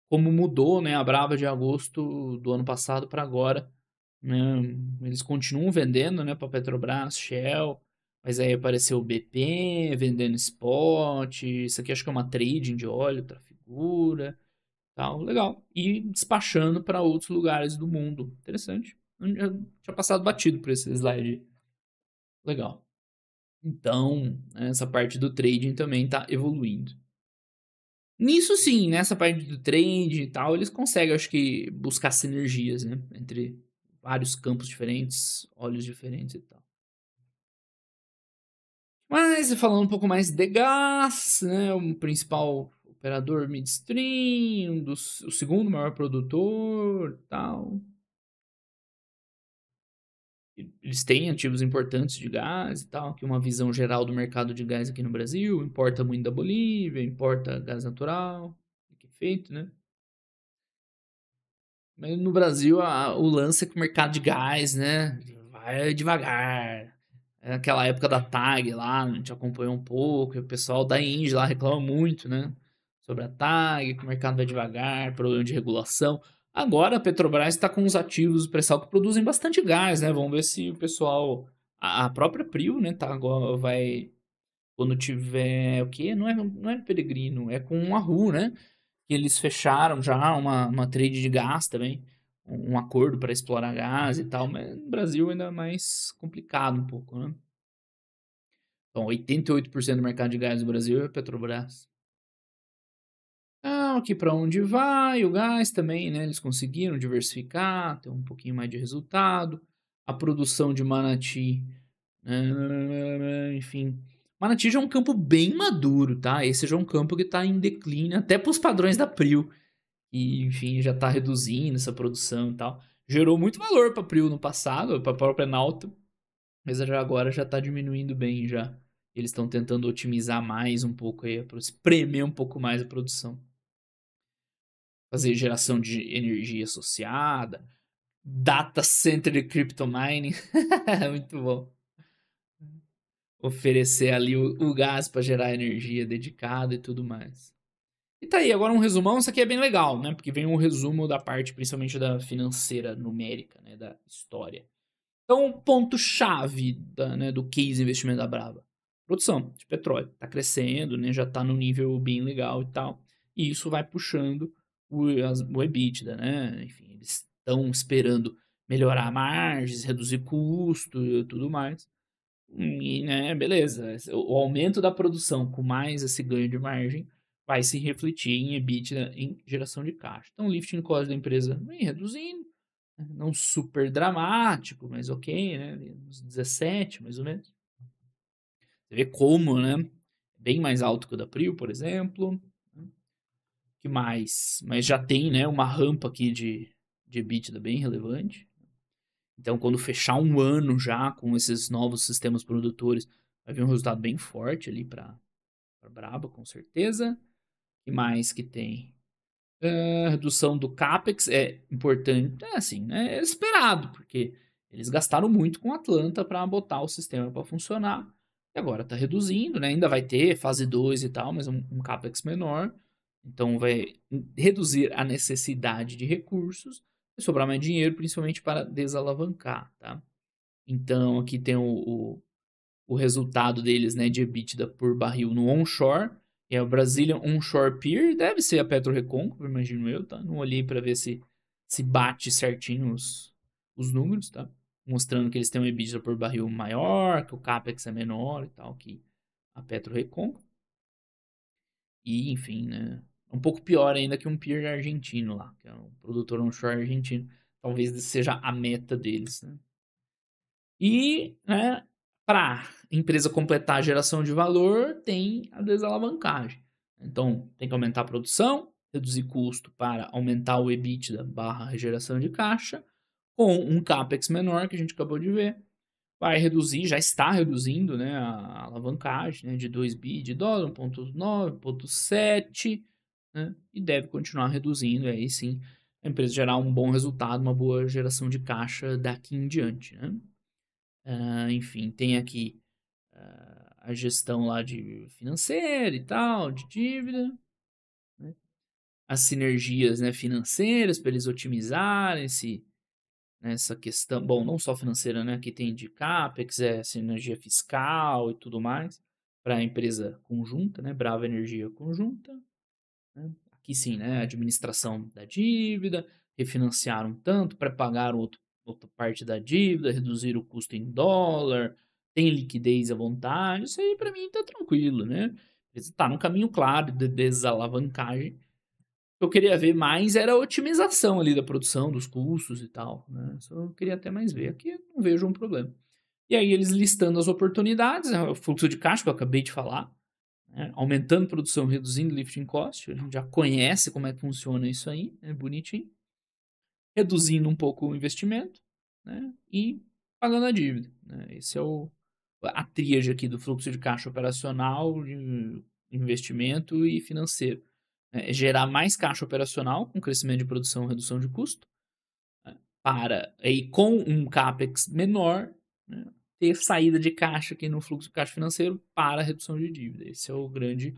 Como mudou, né, a Brava de agosto do ano passado para agora, né? Eles continuam vendendo, né, para Petrobras, Shell, mas aí apareceu o BP vendendo spot, isso aqui acho que é uma trading de óleo, Trafigura, tal, legal. E despachando para outros lugares do mundo. Interessante. Eu tinha passado batido por esse slide. Legal. Então, essa parte do trading também está evoluindo. Nisso sim, nessa parte do trading e tal, eles conseguem, acho que, buscar sinergias, né? Entre vários campos diferentes, olhos diferentes e tal. Mas falando um pouco mais de gás, né? O principal operador midstream, o segundo maior produtor e tal. Eles têm ativos importantes de gás e tal, que uma visão geral do mercado de gás aqui no Brasil, importa muito da Bolívia, importa gás natural, que é feito, né? Mas no Brasil, o lance é que o mercado de gás, né? Vai devagar. É aquela época da TAG lá, a gente acompanhou um pouco, e o pessoal da Indy lá reclama muito, né? Sobre a TAG, que o mercado vai devagar, problema de regulação. Agora a Petrobras está com uns ativos pré-sal que produzem bastante gás, né? Vamos ver se o pessoal. A própria Prio, né? Tá, agora vai. Quando tiver. O quê? Não é Peregrino, é com um Arru, né? Que eles fecharam já uma trade de gás também, um acordo para explorar gás e tal, mas no Brasil ainda é mais complicado um pouco, né? Então, 88% do mercado de gás do Brasil é Petrobras. Ah, aqui para onde vai o gás também, né? Eles conseguiram diversificar, ter um pouquinho mais de resultado. A produção de Manati, enfim. Manati já é um campo bem maduro, tá? Esse já é um campo que está em declínio, até para os padrões da Prio. E, enfim, já está reduzindo essa produção e tal. Gerou muito valor para a Prio no passado, para a própria Nauta, mas agora já está diminuindo bem já. Eles estão tentando otimizar mais um pouco aí, para espremer um pouco mais a produção. Fazer geração de energia associada, data center de crypto mining, muito bom. Oferecer ali o gás para gerar energia dedicada e tudo mais. E tá aí, agora um resumão, isso aqui é bem legal, né? Porque vem um resumo da parte, principalmente da financeira numérica, né? Da história. Então, o ponto-chave né, do case investimento da Brava. Produção de petróleo. Tá crescendo, né? Já tá num nível bem legal e tal. E isso vai puxando o EBITDA, né? Enfim, eles estão esperando melhorar margens, reduzir custo e tudo mais. E, né, beleza. O aumento da produção com mais esse ganho de margem vai se refletir em EBITDA, em geração de caixa. Então, o lifting cost da empresa vem reduzindo, né, não super dramático, mas ok, né? Uns 17, mais ou menos. Você vê como, né? Bem mais alto que o da Prio, por exemplo. Que mais? Mas já tem, né, uma rampa aqui de EBITDA bem relevante. Então, quando fechar um ano já com esses novos sistemas produtores, vai vir um resultado bem forte ali para Braba, com certeza. E mais que tem? Redução do CAPEX é importante, é assim, né? É esperado, porque eles gastaram muito com Atlanta para botar o sistema para funcionar. E agora está reduzindo, né? Ainda vai ter fase 2 e tal, mas um CAPEX menor. Então vai reduzir a necessidade de recursos e sobrar mais dinheiro, principalmente para desalavancar, tá? Então aqui tem o resultado deles, né, de EBITDA por barril no onshore, que é o Brazilian Onshore Peer, deve ser a PetroRecon, imagino eu, tá? Não olhei para ver se bate certinho os números, tá? Mostrando que eles têm um EBITDA por barril maior, que o CAPEX é menor e tal, que a PetroRecon. E, enfim, né, um pouco pior ainda que um peer argentino lá, que é um produtor onshore argentino. Talvez seja a meta deles, né? E, né, para a empresa completar a geração de valor, tem a desalavancagem. Então, tem que aumentar a produção, reduzir custo para aumentar o EBITDA barra geração de caixa, com um CAPEX menor, que a gente acabou de ver, vai reduzir, já está reduzindo, né, a alavancagem, né, de 2 bi de dólar, 1,9, 1,7, né, e deve continuar reduzindo, aí sim a empresa gerar um bom resultado, uma boa geração de caixa daqui em diante, né. Enfim, tem aqui a gestão lá de financeira e tal, de dívida, né, as sinergias, né, financeiras para eles otimizarem essa questão, bom, não só financeira, né, aqui tem de CAPEX, sinergia fiscal e tudo mais, para a empresa conjunta, né, Brava Energia Conjunta, né. Aqui sim, né, administração da dívida, refinanciar um tanto, pré-pagar outra parte da dívida, reduzir o custo em dólar, tem liquidez à vontade, isso aí para mim tá tranquilo, né. Está no caminho claro de desalavancagem. O que eu queria ver mais era a otimização ali da produção, dos custos e tal, né, isso eu queria até mais ver, aqui eu não vejo um problema. E aí eles listando as oportunidades, né, o fluxo de caixa que eu acabei de falar, né, aumentando produção, reduzindo lifting cost, a gente já conhece como é que funciona isso aí, é bonitinho. Reduzindo um pouco o investimento, né, e pagando a dívida, né, esse é a tríade aqui do fluxo de caixa operacional, de investimento e financeiro, né, é gerar mais caixa operacional com crescimento de produção, redução de custo, né, para aí com um CAPEX menor, né, ter saída de caixa aqui no fluxo de caixa financeiro para a redução de dívida. Esse é o grande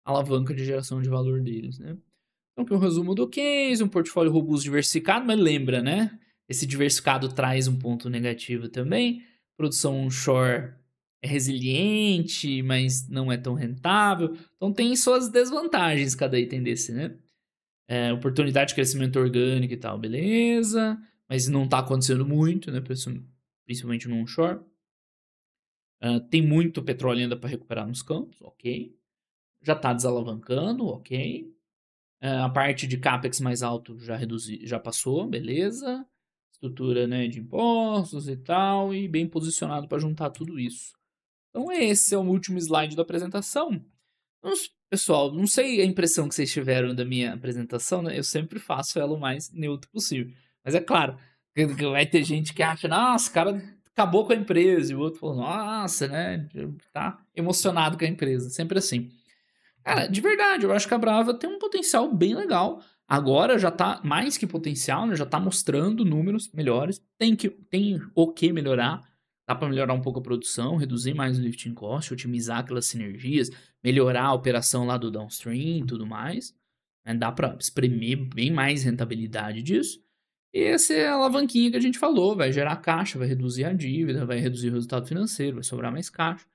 alavanca de geração de valor deles, né. Então, que é um resumo do case, um portfólio robusto diversificado, mas lembra, né? Esse diversificado traz um ponto negativo também. Produção onshore é resiliente, mas não é tão rentável. Então tem suas desvantagens cada item desse, né? Oportunidade de crescimento orgânico e tal, beleza. Mas não tá acontecendo muito, né? Principalmente no onshore. Tem muito petróleo ainda para recuperar nos campos, ok. Já tá desalavancando, ok. A parte de CAPEX mais alto já passou, beleza. Estrutura, né, de impostos e tal, e bem posicionado para juntar tudo isso. Então esse é o último slide da apresentação. Pessoal, não sei a impressão que vocês tiveram da minha apresentação, né? Eu sempre faço ela o mais neutro possível. Mas é claro, que vai ter gente que acha, nossa, o cara acabou com a empresa, e o outro falou, nossa, né, tá emocionado com a empresa. Sempre assim. Cara, de verdade, eu acho que a Brava tem um potencial bem legal. Agora já tá mais que potencial, né? Já tá mostrando números melhores. Tem o que melhorar. Dá para melhorar um pouco a produção, reduzir mais o lifting cost, otimizar aquelas sinergias, melhorar a operação lá do downstream e tudo mais, né? Dá para espremer bem mais rentabilidade disso. E essa é a alavanquinha que a gente falou, vai gerar caixa, vai reduzir a dívida, vai reduzir o resultado financeiro, vai sobrar mais caixa.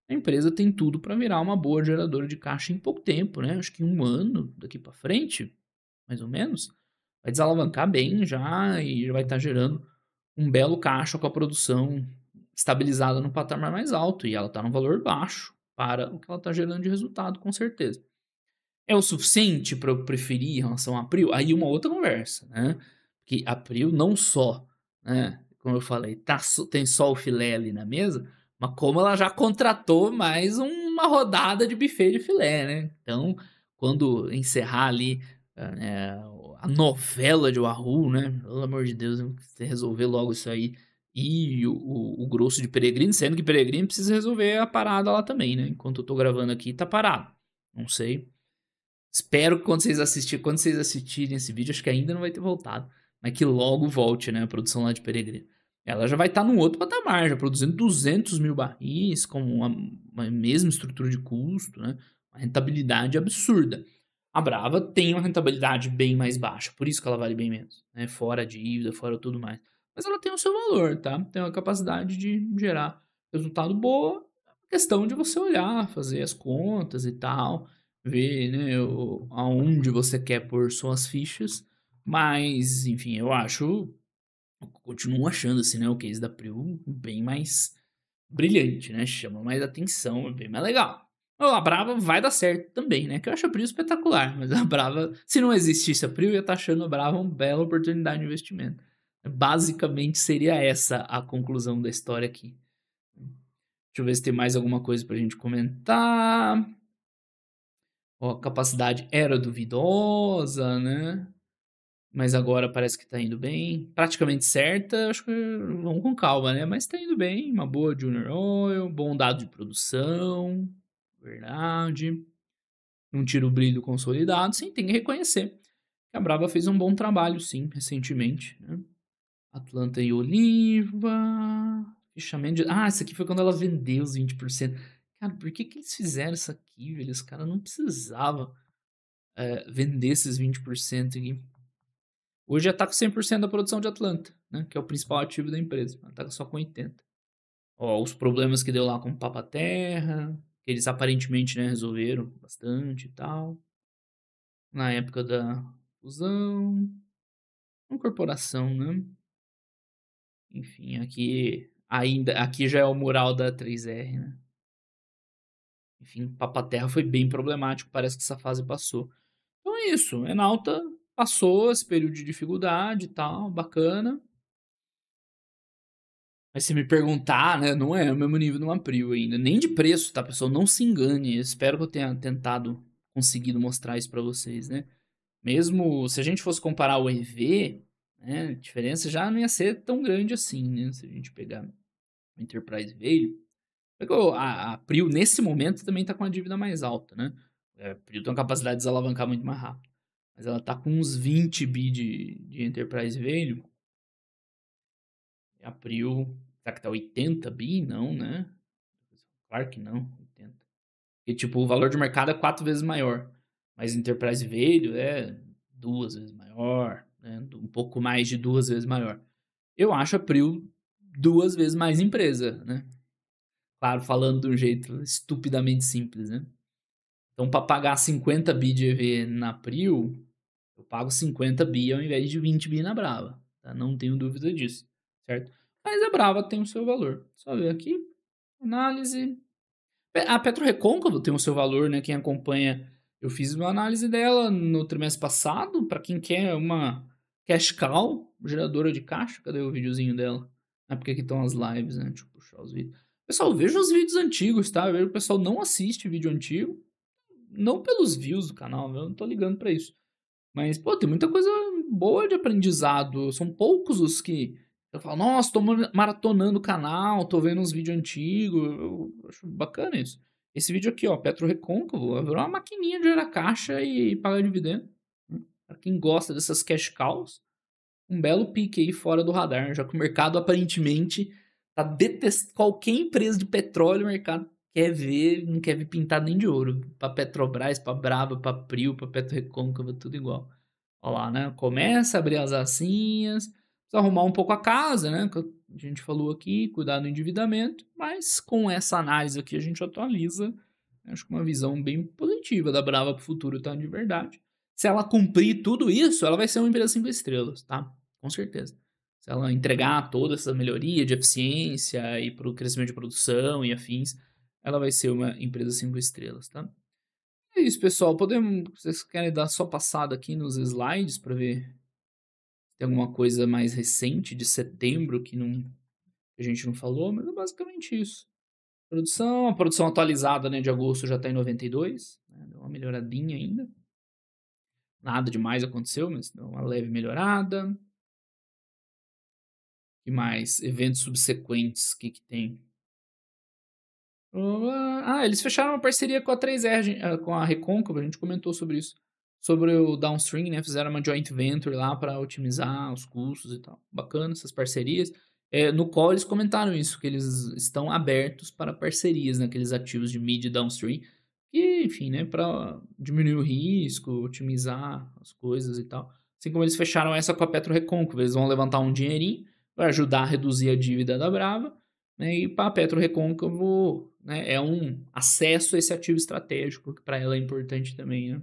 A empresa tem tudo para virar uma boa geradora de caixa em pouco tempo, né? Acho que em 1 ano daqui para frente, mais ou menos, vai desalavancar bem já e já vai estar gerando um belo caixa com a produção estabilizada no patamar mais alto e ela está num valor baixo para o que ela está gerando de resultado, com certeza. É o suficiente para eu preferir em relação a April? Aí uma outra conversa, né? Que April não só, né, como eu falei, tem só o filé ali na mesa, mas como ela já contratou mais uma rodada de buffet de filé, né? Então, quando encerrar ali a novela de Wahoo, né? Pelo amor de Deus, você resolver logo isso aí. E o grosso de Peregrino, sendo que Peregrino precisa resolver a parada lá também, né? Enquanto eu tô gravando aqui, tá parado. Não sei. Espero que quando vocês assistirem esse vídeo, acho que ainda não vai ter voltado, mas que logo volte, né, a produção lá de Peregrino. Ela já vai estar num outro patamar, já produzindo 200 mil barris, com uma mesma estrutura de custo, né, uma rentabilidade absurda. A Brava tem uma rentabilidade bem mais baixa, por isso que ela vale bem menos, né, fora a dívida, fora tudo mais. Mas ela tem o seu valor, tá? Tem uma capacidade de gerar resultado boa, é questão de você olhar, fazer as contas e tal, ver, né, aonde você quer pôr suas fichas, mas, enfim, eu continuo achando, assim, né, o case da Prio bem mais brilhante, né, chama mais atenção, é bem mais legal. A Brava vai dar certo também, né, que eu acho a Prio espetacular, mas a Brava se não existisse a Prio, eu ia estar achando a Brava uma bela oportunidade de investimento. Basicamente seria essa a conclusão da história aqui. Deixa eu ver se tem mais alguma coisa pra gente comentar. Ó, a capacidade era duvidosa, né, mas agora parece que tá indo bem. Praticamente certa, acho que vamos com calma, né, mas tá indo bem, uma boa Junior Oil, bom dado de produção, verdade. Não tira o brilho consolidado, sim, tem que reconhecer que a Brava fez um bom trabalho, sim, recentemente, né. Atlanta e Oliva, fechamento de essa aqui foi quando ela vendeu os 20%. Cara, por que que eles fizeram isso aqui, velho? Os caras não precisava, vender esses 20% aqui. Hoje já tá com 100% da produção de Atlanta, né, que é o principal ativo da empresa, ela tá só com 80. Ó, os problemas que deu lá com o Papa-Terra, que eles aparentemente, né, resolveram bastante e tal. Na época da fusão, incorporação, né. Enfim, aqui já é o mural da 3R, né. Enfim, Papa-Terra foi bem problemático, parece que essa fase passou. Então é isso, Enalta passou esse período de dificuldade e tal, bacana. Mas se me perguntar, né, não é o mesmo nível de uma Prio ainda, nem de preço, tá, pessoal, não se engane, eu espero que eu tenha tentado conseguido mostrar isso pra vocês, né. Mesmo se a gente fosse comparar o EV, né, a diferença já não ia ser tão grande assim, né, se a gente pegar o Enterprise Value. É que a Prio, nesse momento, também tá com a dívida mais alta, né. A Prio tem uma capacidade de desalavancar muito mais rápido, mas ela tá com uns 20 bi de Enterprise Value, e a Prio, será que tá 80 bi? Não, né. Claro que não, 80. Porque, tipo, o valor de mercado é 4 vezes maior, mas Enterprise Value é 2 vezes maior, né, um pouco mais de 2 vezes maior. Eu acho a Prio 2 vezes mais empresa, né. Claro, falando de um jeito estupidamente simples, né. Então, para pagar 50 bi de EV na Prio, eu pago 50 bi ao invés de 20 bi na Brava, tá? Não tenho dúvida disso, certo? Mas a Brava tem o seu valor. Só ver aqui, análise. A PetroRecôncavo tem o seu valor, né? Quem acompanha, eu fiz uma análise dela no trimestre passado, para quem quer uma cash cow, geradora de caixa. Cadê o videozinho dela? Ah, porque aqui estão as lives, né? Deixa eu puxar os vídeos. Pessoal, veja os vídeos antigos, tá? Eu vejo que o pessoal não assiste vídeo antigo. Não pelos views do canal, eu não tô ligando pra isso. Mas, pô, tem muita coisa boa de aprendizado. São poucos os que eu falo, nossa, tô maratonando o canal, tô vendo uns vídeos antigos. Eu acho bacana isso. Esse vídeo aqui, ó, Petro Recôncavo, virou uma maquininha de gerar caixa e pagar dividendo. Pra quem gosta dessas cash cows, um belo pique aí fora do radar, já que o mercado aparentemente tá detestando qualquer empresa de petróleo, o mercado quer ver, não quer ver pintado nem de ouro. Pra Petrobras, pra Brava, pra Prio, pra PetroRecôncavo, tudo igual. Ó lá, né? Começa a abrir as asinhas, precisa arrumar um pouco a casa, né? Que a gente falou aqui, cuidar do endividamento, mas com essa análise aqui a gente atualiza. Acho que uma visão bem positiva da Brava para o futuro, tá? De verdade. Se ela cumprir tudo isso, ela vai ser uma empresa 5 estrelas, tá? Com certeza. Se ela entregar toda essa melhoria de eficiência e para o crescimento de produção e afins, ela vai ser uma empresa 5 estrelas, tá? É isso, pessoal. Podemos. Vocês querem dar só passada aqui nos slides para ver se tem alguma coisa mais recente de setembro que a gente não falou, mas é basicamente isso. A produção atualizada, né, de agosto já está em 92, né, deu uma melhoradinha ainda. Nada demais aconteceu, mas deu uma leve melhorada. Que mais? Eventos subsequentes, o que que tem? Eles fecharam uma parceria com a 3R, com a Recôncavo, a gente comentou sobre isso. Sobre o downstream, né? Fizeram uma joint venture lá para otimizar os custos e tal. Bacana essas parcerias. No qual eles comentaram isso, que eles estão abertos para parcerias naqueles ativos de mid e downstream. E, enfim, né? Para diminuir o risco, otimizar as coisas e tal. Assim como eles fecharam essa com a Petro Recôncavo, eles vão levantar um dinheirinho para ajudar a reduzir a dívida da Brava, né, e para a Petro Recôncavo, né, é um acesso a esse ativo estratégico, que para ela é importante também, né?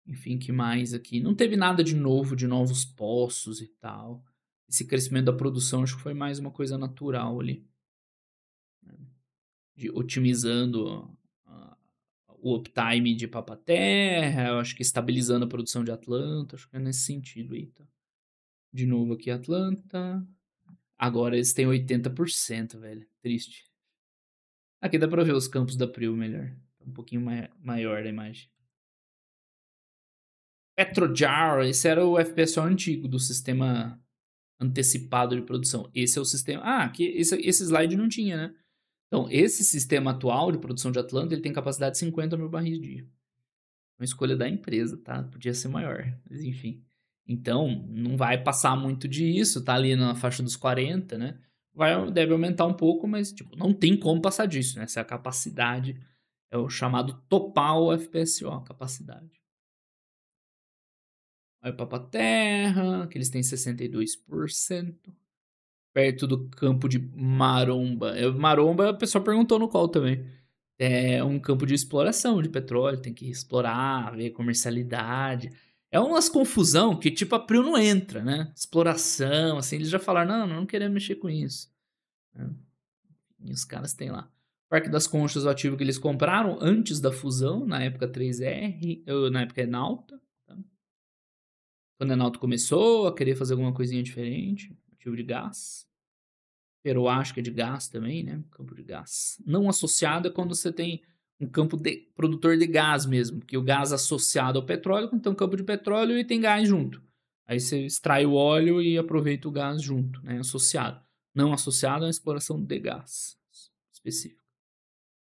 Enfim, que mais aqui? Não teve nada de novo, de novos poços e tal. Esse crescimento da produção acho que foi mais uma coisa natural ali. Né? otimizando a o uptime de Papa-Terra, eu acho que estabilizando a produção de Atlanta, acho que é nesse sentido aí, tá. De novo aqui Atlanta, agora eles têm 80%, velho, triste. Aqui dá pra ver os campos da Prio melhor, tá um pouquinho maior a imagem. Petrojar, esse era o FPSO antigo do sistema antecipado de produção. Esse é o sistema. Ah, aqui, esse slide não tinha, né? Então, esse sistema atual de produção de Atlanta, ele tem capacidade de 50 mil barris dia. Uma escolha da empresa, tá? Podia ser maior, mas enfim. Então, não vai passar muito disso, tá ali na faixa dos 40, né? Deve aumentar um pouco, mas tipo, não tem como passar disso, né? Essa é a capacidade, é o chamado topar o FPSO, a capacidade. Vai para a Terra, que eles têm 62%. Perto do campo de Maromba. Maromba, o pessoal perguntou no call também. É um campo de exploração de petróleo, tem que explorar, ver comercialidade. É umas confusão que tipo a Prio não entra, né? Exploração, assim, eles já falaram, não queremos mexer com isso, né? E os caras têm lá. Parque das Conchas, o ativo que eles compraram antes da fusão, na época 3R, na época Enalta, tá? Quando a Enalta começou a querer fazer alguma coisinha diferente, ativo de gás. Acho que é de gás também, né? Campo de gás. Não associado é quando você tem um campo de produtor de gás mesmo, que o gás associado ao petróleo, quando tem um campo de petróleo e tem gás junto. Aí você extrai o óleo e aproveita o gás junto, né? Associado. Não associado é uma exploração de gás específico.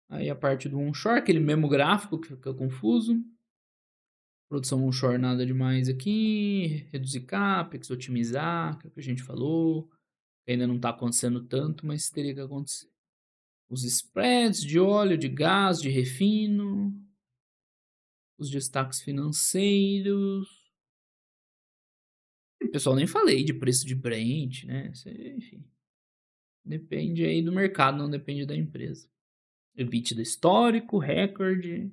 Aí a parte do onshore, aquele mesmo gráfico que fica confuso. Produção onshore nada demais aqui. Reduzir capex, otimizar, que é o que a gente falou. Ainda não está acontecendo tanto, mas teria que acontecer. Os spreads de óleo, de gás, de refino. Os destaques financeiros. O pessoal, nem falei de preço de Brent, né? Enfim. Depende aí do mercado, não depende da empresa. EBITDA histórico, recorde.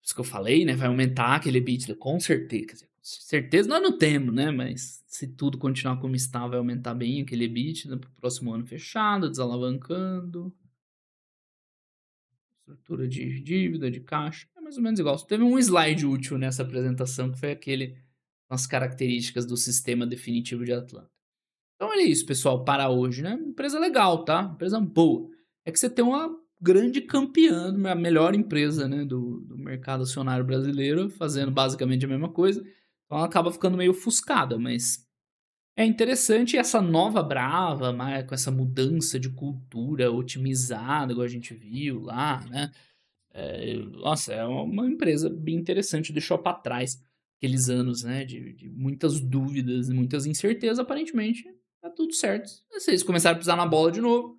Isso que eu falei, né? Vai aumentar aquele EBITDA, com certeza. Quer dizer, certeza nós não temos, né? Mas se tudo continuar como está, vai aumentar bem aquele EBITDA para o próximo ano fechado, desalavancando. Estrutura de dívida, de caixa, é mais ou menos igual. Teve um slide útil nessa apresentação, que foi aquele com as características do sistema definitivo de Atlanta. Então é isso, pessoal, para hoje, né? Empresa legal, tá? Empresa boa. É que você tem uma grande campeã, a melhor empresa, né, do mercado acionário brasileiro, fazendo basicamente a mesma coisa. Então ela acaba ficando meio ofuscada, mas é interessante essa nova Brava, com essa mudança de cultura otimizada, igual a gente viu lá, né? Nossa, é uma empresa bem interessante, deixou para trás aqueles anos, né, de muitas dúvidas, muitas incertezas, aparentemente tá tudo certo. Se eles começarem a pisar na bola de novo,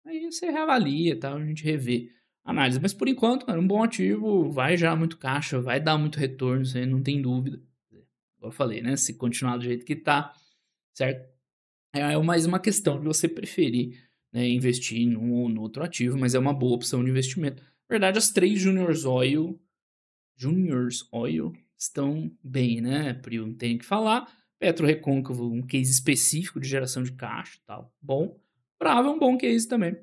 aí você reavalia, tá? A gente revê a análise. Mas por enquanto, cara, um bom ativo, vai gerar muito caixa, vai dar muito retorno, isso aí não tem dúvida. Como eu falei, né, se continuar do jeito que tá, certo? É mais uma questão de você preferir, né, investir num ou no outro ativo, mas é uma boa opção de investimento. Na verdade, as três Juniors Oil estão bem, né? Prio não tem o que falar. Petro Recôncavo, um case específico de geração de caixa e tal. Bom. Brava é um bom case também.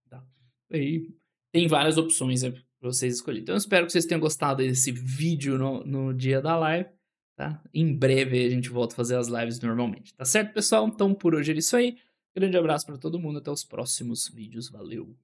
Tá? Aí tem várias opções para vocês escolherem. Então eu espero que vocês tenham gostado desse vídeo no dia da live. Tá? Em breve a gente volta a fazer as lives normalmente. Tá certo, pessoal? Então por hoje é isso aí. Grande abraço para todo mundo. Até os próximos vídeos. Valeu!